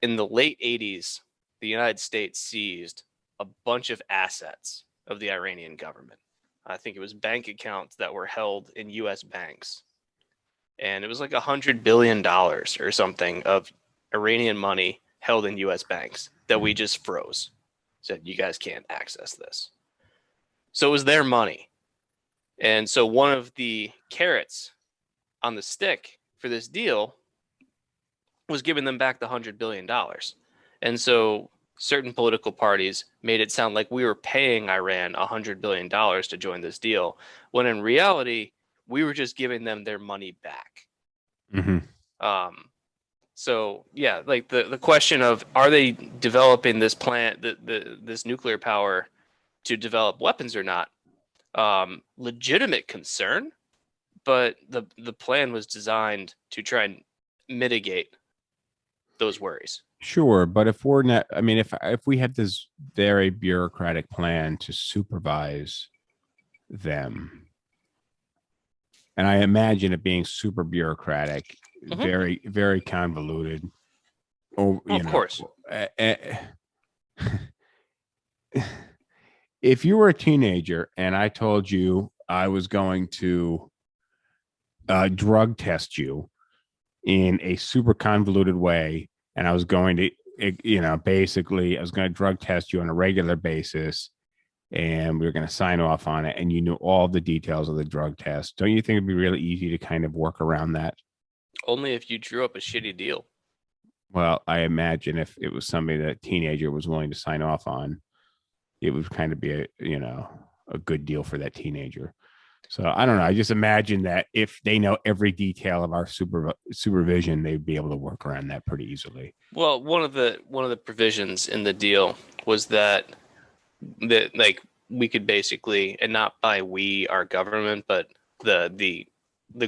in the late 80s, the United States seized a bunch of assets of the Iranian government. I think it was bank accounts that were held in U.S. banks. And it was like $100 billion or something of Iranian money held in U.S. banks that we just froze. Said, you guys can't access this. So it was their money. And so one of the carrots on the stick for this deal was giving them back the $100 billion. And so certain political parties made it sound like we were paying Iran $100 billion to join this deal, when in reality, we were just giving them their money back. Mm-hmm. So yeah, like the question of, are they developing this plant, this nuclear power to develop weapons or not? Legitimate concern, but the plan was designed to try and mitigate those worries. Sure, but if we're not, I mean, if we had this very bureaucratic plan to supervise them, and I imagine it being super bureaucratic, very, very convoluted. Oh, of course. if you were a teenager and I told you I was going to drug test you in a super convoluted way, and I was going to, basically, I was going to drug test you on a regular basis, and we were going to sign off on it, and you knew all the details of the drug test, don't you think it'd be really easy to kind of work around that? Only if you drew up a shitty deal. Well, I imagine if it was somebody that a teenager was willing to sign off on, it would kind of be a good deal for that teenager. So I don't know. I just imagine that if they know every detail of our supervision, they'd be able to work around that pretty easily. Well, one of the provisions in the deal was that like we could basically, and not by we, our government, but the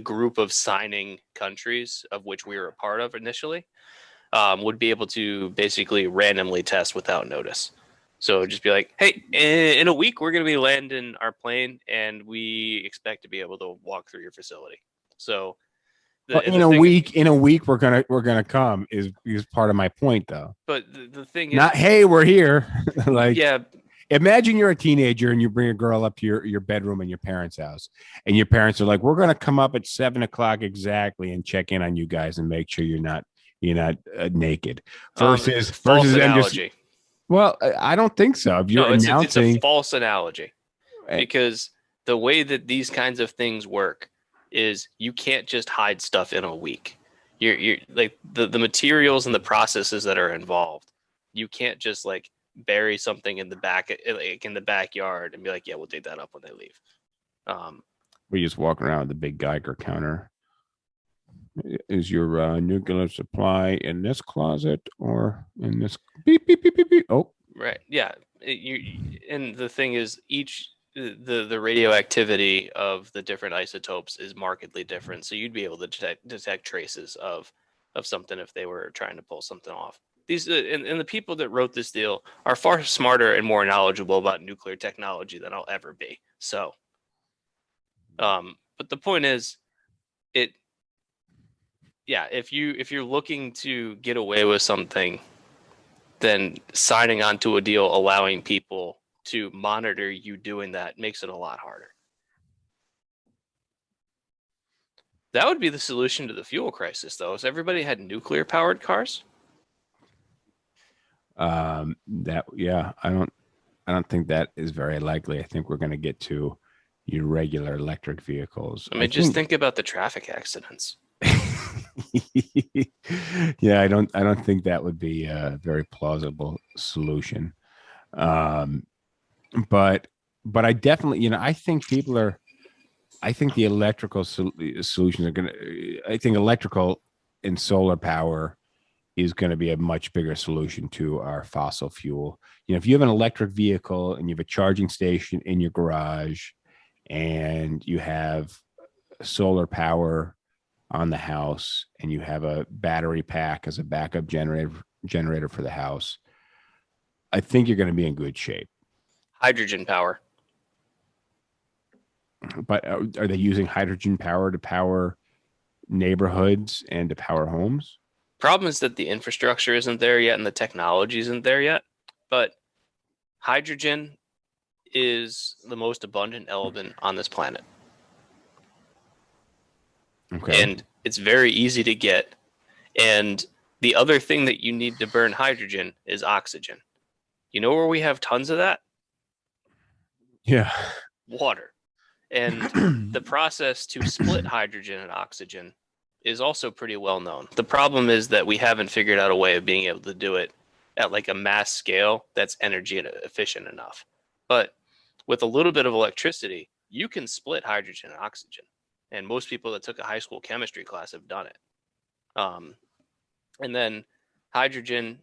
group of signing countries of which we were a part of initially, would be able to basically randomly test without notice. So just be like, hey, in a week we're going to be landing our plane, and we expect to be able to walk through your facility. So In a week we're gonna come is part of my point, though. But the thing is, not, hey, we're here. Like, yeah, imagine you're a teenager and you bring a girl up to your bedroom in your parents' house, and your parents are like, we're gonna come up at 7:00 exactly and check in on you guys and make sure you're not naked. Versus false them analogy. Well, I don't think so. If you're announcing, it's a false analogy, because the way that these kinds of things work is you can't just hide stuff in a week. You're like the materials and the processes that are involved. You can't just like bury something in the backyard and be like, yeah, we'll dig that up when they leave. We just walk around with the big Geiger counter. Is your nuclear supply in this closet or in this beep beep beep beep beep? Oh, right, yeah. And the thing is, the radioactivity of the different isotopes is markedly different, so you'd be able to detect traces of something if they were trying to pull something off. These and the people that wrote this deal are far smarter and more knowledgeable about nuclear technology than I'll ever be. So, but the point is, if you're looking to get away with something, then signing onto a deal allowing people to monitor you doing that makes it a lot harder. That would be the solution to the fuel crisis, though, if everybody had nuclear powered cars. I don't think that is very likely. I think we're going to get to your regular electric vehicles. I mean, just think about the traffic accidents. Yeah, I don't think that would be a very plausible solution. But I definitely, I think the electrical solutions are going to, I think electrical and solar power is going to be a much bigger solution to our fossil fuel. If you have an electric vehicle and you have a charging station in your garage and you have solar power on the house and you have a battery pack as a backup generator for the house, I think you're going to be in good shape. Hydrogen power. But are they using hydrogen power to power neighborhoods and to power homes? Problem is that the infrastructure isn't there yet and the technology isn't there yet. But hydrogen is the most abundant element on this planet. Okay. And it's very easy to get. And the other thing that you need to burn hydrogen is oxygen. You know where we have tons of that? Yeah. Water. And the process to split hydrogen and oxygen is also pretty well known. The problem is that we haven't figured out a way of being able to do it at like a mass scale that's energy efficient enough. But with a little bit of electricity, you can split hydrogen and oxygen. And most people that took a high school chemistry class have done it. And then hydrogen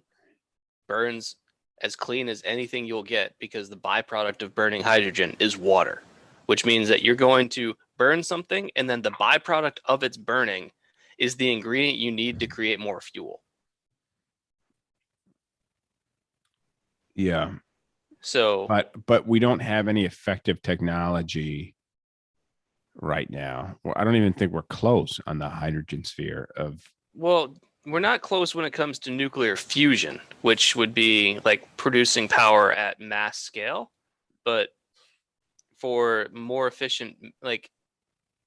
burns as clean as anything you'll get because the byproduct of burning hydrogen is water, which means that you're going to burn something and then the byproduct of its burning is the ingredient you need to create more fuel. Yeah. So, but we don't have any effective technology right now. Well, I don't even think we're close on the hydrogen sphere of. Well, we're not close when it comes to nuclear fusion, which would be like producing power at mass scale. but for more efficient, like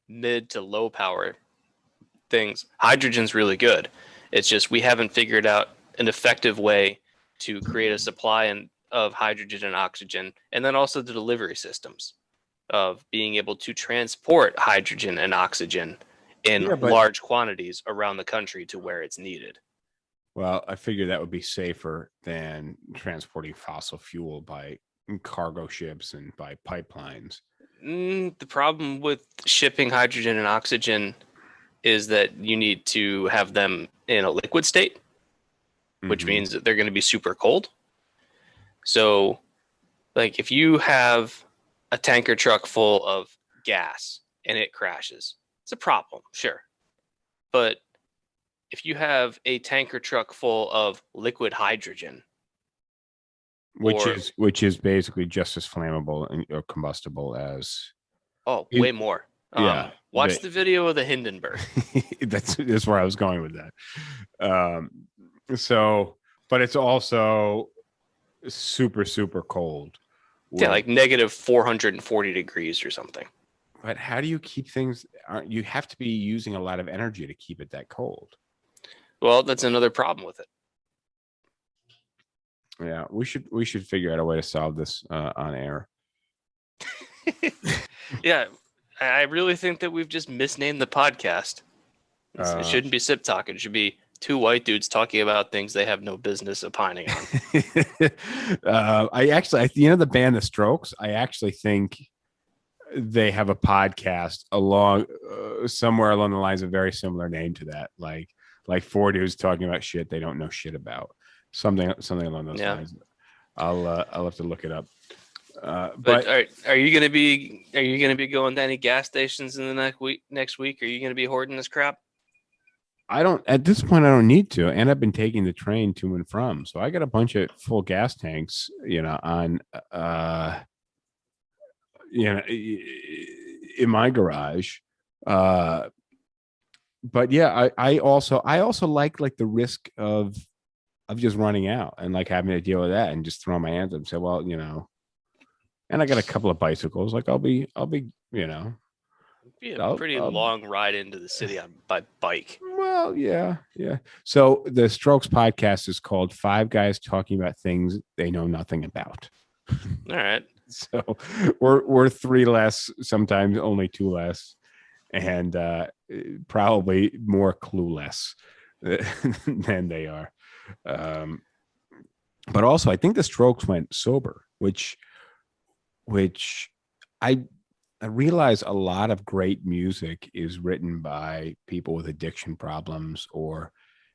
mid to low power things, hydrogen's really good. It's just we haven't figured out an effective way to create a supply of hydrogen and oxygen, and then also the delivery systems of being able to transport hydrogen and oxygen in large quantities around the country to where it's needed. Well, I figure that would be safer than transporting fossil fuel by cargo ships and by pipelines. The problem with shipping hydrogen and oxygen is that you need to have them in a liquid state, which means that they're going to be super cold. So, like, if you have a tanker truck full of gas and it crashes, it's a problem, sure. But if you have a tanker truck full of liquid hydrogen, which is basically just as flammable or combustible as way more. Watch the video of the Hindenburg. that's where I was going with that. But it's also super, super cold. Yeah, like negative 440 degrees or something. But how do you keep things? You have to be using a lot of energy to keep it that cold. Well, that's another problem with it. Yeah, we should figure out a way to solve this on air. Yeah, I really think that we've just misnamed the podcast. It shouldn't be SipTalk. It should be two white dudes talking about things they have no business opining on. The band The Strokes, I actually think they have a podcast along somewhere along the lines of very similar name to that, like four dudes talking about shit they don't know shit about, something along those lines. I'll have to look it up. But are you gonna be going to any gas stations in the next week? Are you gonna be hoarding this crap? At this point I don't need to, and I've been taking the train to and from, so I got a bunch of full gas tanks, on in my garage. But yeah, I also like the risk of just running out and like having to deal with that and just throw my hands up and say, well, and I got a couple of bicycles. Like I'll be, be a pretty long ride into the city by bike. Well, yeah. So the Strokes podcast is called Five Guys Talking About Things They Know Nothing About. All right. So we're three less, sometimes only two less, and probably more clueless than they are. But also, I think the Strokes went sober, which I realize a lot of great music is written by people with addiction problems or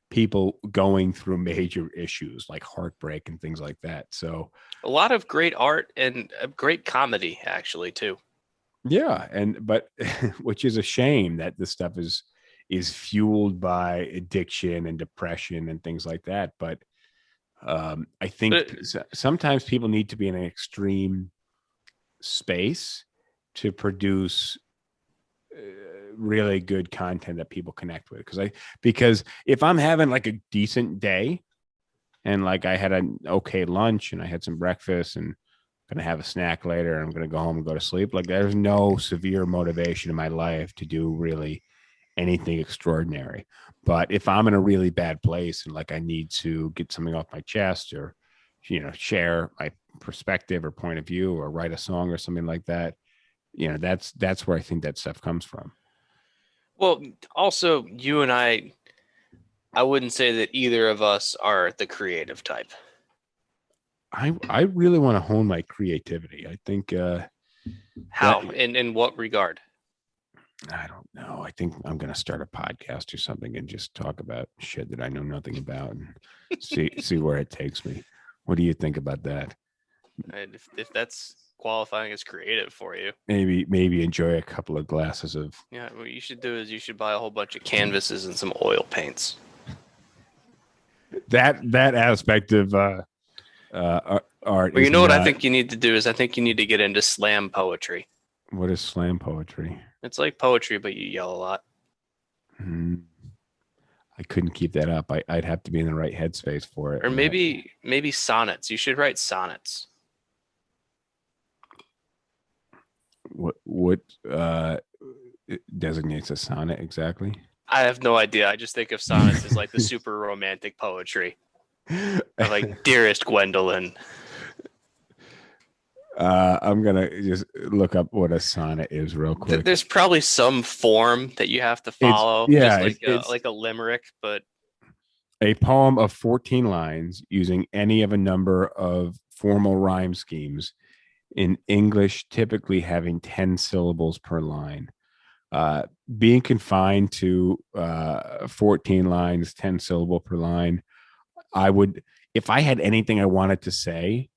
people going through major issues like heartbreak and things like that. So a lot of great art and great comedy, actually, too. Yeah, but which is a shame that this stuff is fueled by addiction and depression and things like that. But I think sometimes people need to be in an extreme space to produce really good content that people connect with. Because if I'm having like a decent day and like I had an okay lunch and I had some breakfast and I'm gonna have a snack later and I'm gonna go home and go to sleep, like there's no severe motivation in my life to do really anything extraordinary. But if I'm in a really bad place and like I need to get something off my chest or share my perspective or point of view or write a song or something like that, that's where I think that stuff comes from. Well, also you and I wouldn't say that either of us are the creative type. I really want to hone my creativity. I think how in what regard? I don't know. I think I'm going to start a podcast or something and just talk about shit that I know nothing about and see where it takes me. What do you think about that? And if that's qualifying as creative for you, maybe enjoy a couple of glasses of. Yeah, what you should do is you should buy a whole bunch of canvases and some oil paints. That aspect of art. Well, you know what I think you need to do is I think you need to get into slam poetry. What is slam poetry? It's like poetry, but you yell a lot. I couldn't keep that up. I'd have to be in the right headspace for it. Or maybe sonnets. You should write sonnets. What designates a sonnet exactly? I have no idea. I just think of sonnets as like the super romantic poetry. Or like dearest Gwendolyn. I'm gonna just look up what a sonnet is real quick. There's probably some form that you have to follow, it's like a limerick, but a poem of 14 lines using any of a number of formal rhyme schemes in English, typically having 10 syllables per line. Being confined to 14 lines, 10 syllable per line, I would, if I had anything I wanted to say,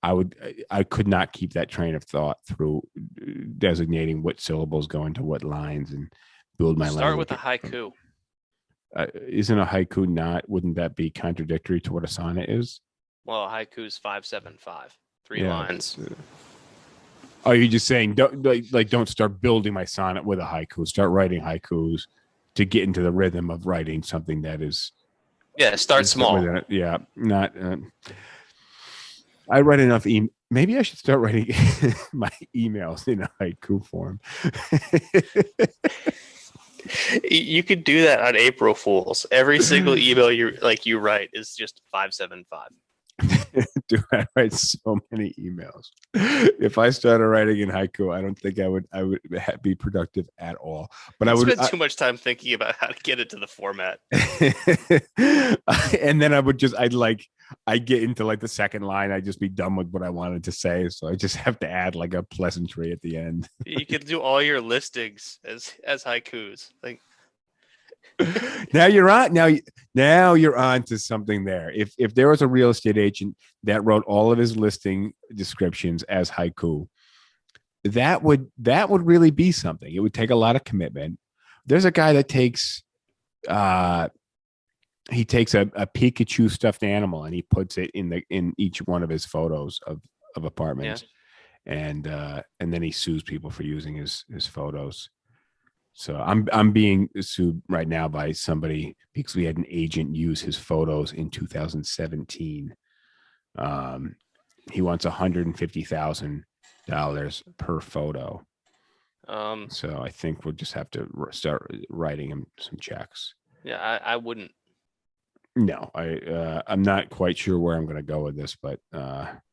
I could not keep that train of thought through designating what syllables go into what lines and build my start language. with a haiku. Isn't a haiku not? Wouldn't that be contradictory to what a sonnet is? Well, haiku's 575, 3 lines. Oh, you're just saying don't start building my sonnet with a haiku. Start writing haikus to get into the rhythm of writing something that is. Yeah, start small. Yeah, not. I write enough. Maybe I should start writing my emails in a haiku form. You could do that on April Fools. Every single email you write is just 575. Do I write so many emails? If I started writing in haiku, I don't think I would be productive at all. But I would spend too much time thinking about how to get it to the format. And then I'd get into like the second line, I'd just be done with what I wanted to say. So I just have to add like a pleasantry at the end. You could do all your listings as haikus. Like now you're on to something there. If there was a real estate agent that wrote all of his listing descriptions as haiku, that would really be something. It would take a lot of commitment. There's a guy that takes a Pikachu stuffed animal and he puts it in each one of his photos of apartments. Yeah. And then he sues people for using his photos. So I'm being sued right now by somebody because we had an agent use his photos in 2017. He wants $150,000 per photo. So I think we'll just have to start writing him some checks. Yeah, I wouldn't. No, I'm not quite sure where I'm going to go with this, but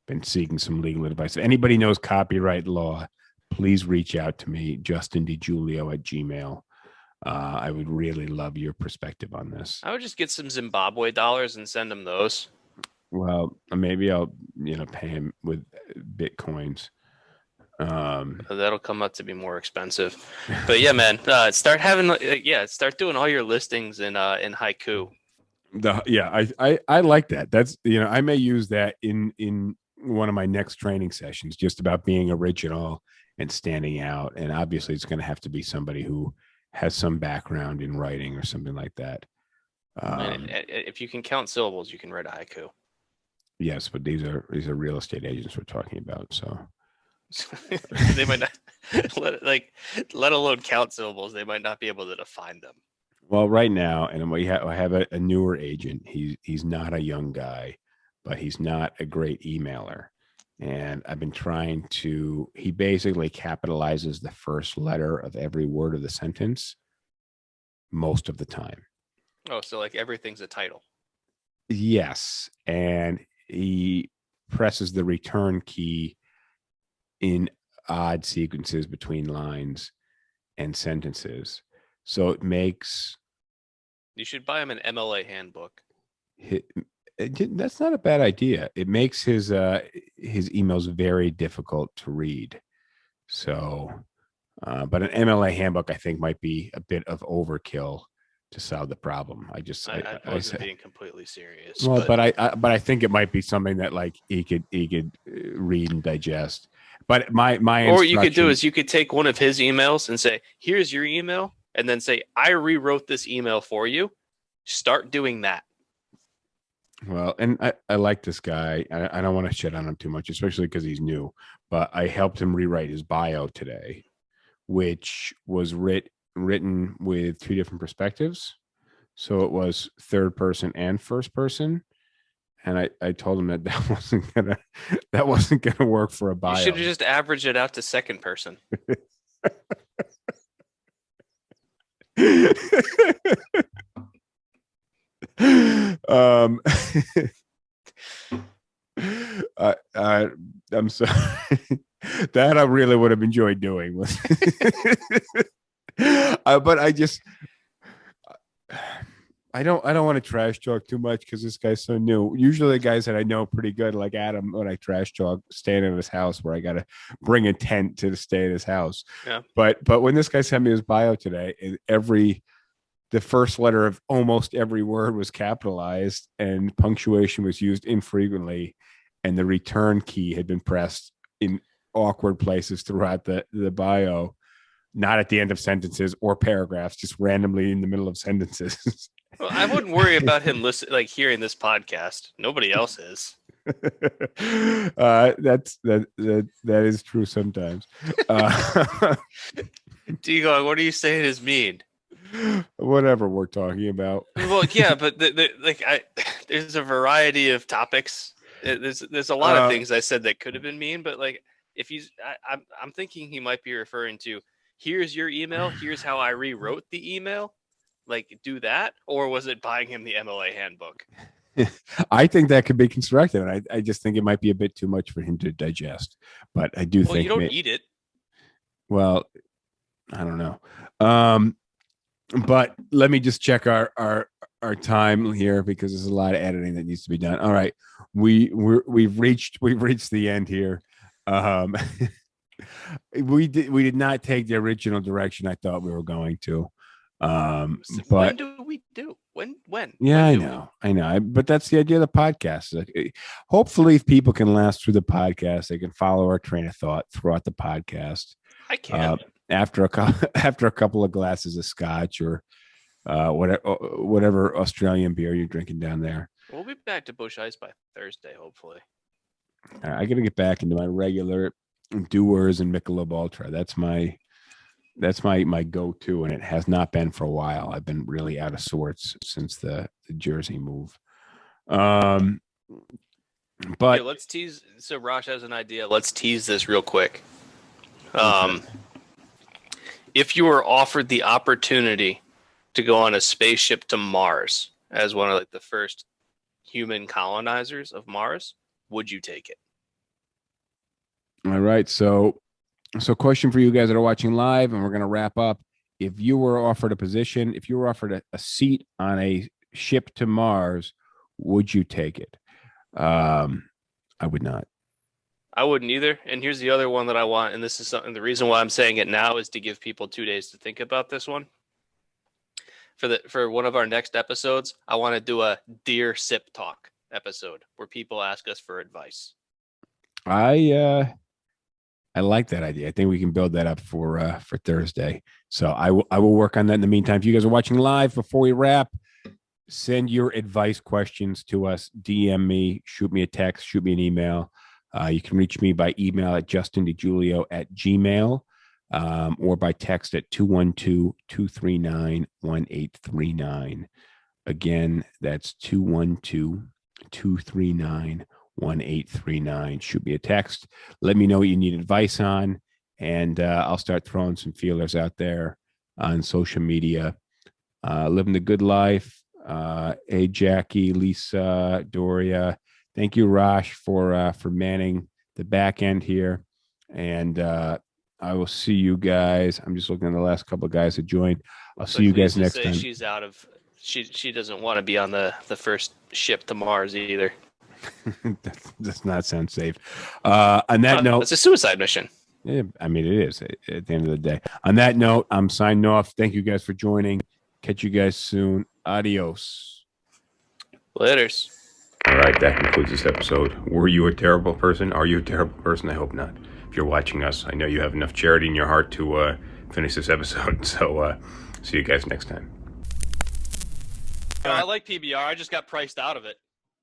been seeking some legal advice. If anybody knows copyright law, please reach out to me, justindigulio@gmail.com. I would really love your perspective on this. I would just get some Zimbabwe dollars and send him those. Well, maybe I'll pay him with Bitcoins. That'll come out to be more expensive. But yeah, man, start doing all your listings in haiku. I like that. That's I may use that in one of my next training sessions, just about being original and standing out. And obviously it's going to have to be somebody who has some background in writing or something like that. If you can count syllables, you can write a haiku. Yes, but these are real estate agents we're talking about. So they might not let alone count syllables. They might not be able to define them. Well, right now, and I have a newer agent. He's not a young guy, but he's not a great emailer. And I've been trying to, he basically capitalizes the first letter of every word of the sentence most of the time. Oh, so like everything's a title. Yes. And he presses the return key in odd sequences between lines and sentences. So it makes... You should buy him an MLA handbook. That's not a bad idea. It makes his emails very difficult to read. So, but an MLA handbook, I think, might be a bit of overkill to solve the problem. I wasn't being completely serious. Well, but I think it might be something that like he could read and digest. But my or what you could do is you could take one of his emails and say, "Here's your email," and then say, "I rewrote this email for you. Start doing that." Well, and I like this guy. I don't want to shit on him too much, especially because he's new. But I helped him rewrite his bio today, which was written with 2 different perspectives. So it was third person and first person. and I told him that wasn't gonna work for a bio. You should have just averaged it out to second person. I'm sorry. That I really would have enjoyed doing. But I don't want to trash talk too much because this guy's so new. Usually the guys that I know pretty good, like Adam, when I trash talk, staying in his house where I got to bring a tent to stay in his house. Yeah. But when this guy sent me his bio today, the first letter of almost every word was capitalized and punctuation was used infrequently, and the return key had been pressed in awkward places throughout the bio, not at the end of sentences or paragraphs, just randomly in the middle of sentences. Well, I wouldn't worry about him hearing this podcast. Nobody else is. That is true sometimes. Diego, what are you saying is mean? Whatever we're talking about. Well, yeah, but there's a variety of topics. There's a lot of things I said that could have been mean, but like if I'm thinking he might be referring to, here's your email, here's how I rewrote the email. Like, do that, or was it buying him the MLA handbook? I think that could be constructive, and I just think it might be a bit too much for him to digest. But I do think you don't eat it. Well, I don't know. But let me just check our time here because there's a lot of editing that needs to be done. All right, we've reached the end here. We did not take the original direction I thought we were going to. But when do we do? When? Yeah, when I know. But that's the idea of the podcast. Hopefully, if people can last through the podcast, they can follow our train of thought throughout the podcast. I can. After a couple of glasses of scotch or whatever Australian beer you're drinking down there. We'll be back to Bush Ice by Thursday, hopefully. I got to get back into my regular Dewar's and Michelob Ultra. That's my go-to, and it has not been for a while. I've been really out of sorts since the Jersey move. But yeah, let's tease. So Raj has an idea. Let's tease this real quick. If you were offered the opportunity to go on a spaceship to Mars as one of the first human colonizers of Mars, would you take it? All right. So question for you guys that are watching live, and we're going to wrap up. If you were offered a position, if you were offered a seat on a ship to Mars, would you take it? I would not. I wouldn't either. And here's the other one that I want. And this is something, the reason why I'm saying it now is to give people 2 days to think about this one. For one of our next episodes, I want to do a Dear SipTalk episode where people ask us for advice. I like that idea. I think we can build that up for Thursday. So I will work on that in the meantime. If you guys are watching live, before we wrap, send your advice questions to us. DM me, shoot me a text, shoot me an email. You can reach me by email at justindigiulio@gmail, or by text at 212-239-1839. Again, that's 212-239-1839. Shoot me a text. Let me know what you need advice on, and I'll start throwing some feelers out there on social media. Living the good life. Hey, Jackie, Lisa, Doria. Thank you, Raj, for manning the back end here. And I will see you guys. I'm just looking at the last couple of guys that joined. I'll see you guys next time. She's out of. She doesn't want to be on the first ship to Mars either. That does not sound safe. On that note, it's a suicide mission. Yeah, I mean, it is at the end of the day. On that note, I'm signing off. Thank you guys for joining. Catch you guys soon. Adios. Laters. All right, that concludes this episode. Were you a terrible person? Are you a terrible person? I hope not. If you're watching us, I know you have enough charity in your heart to finish this episode. So see you guys next time. I like PBR. I just got priced out of it.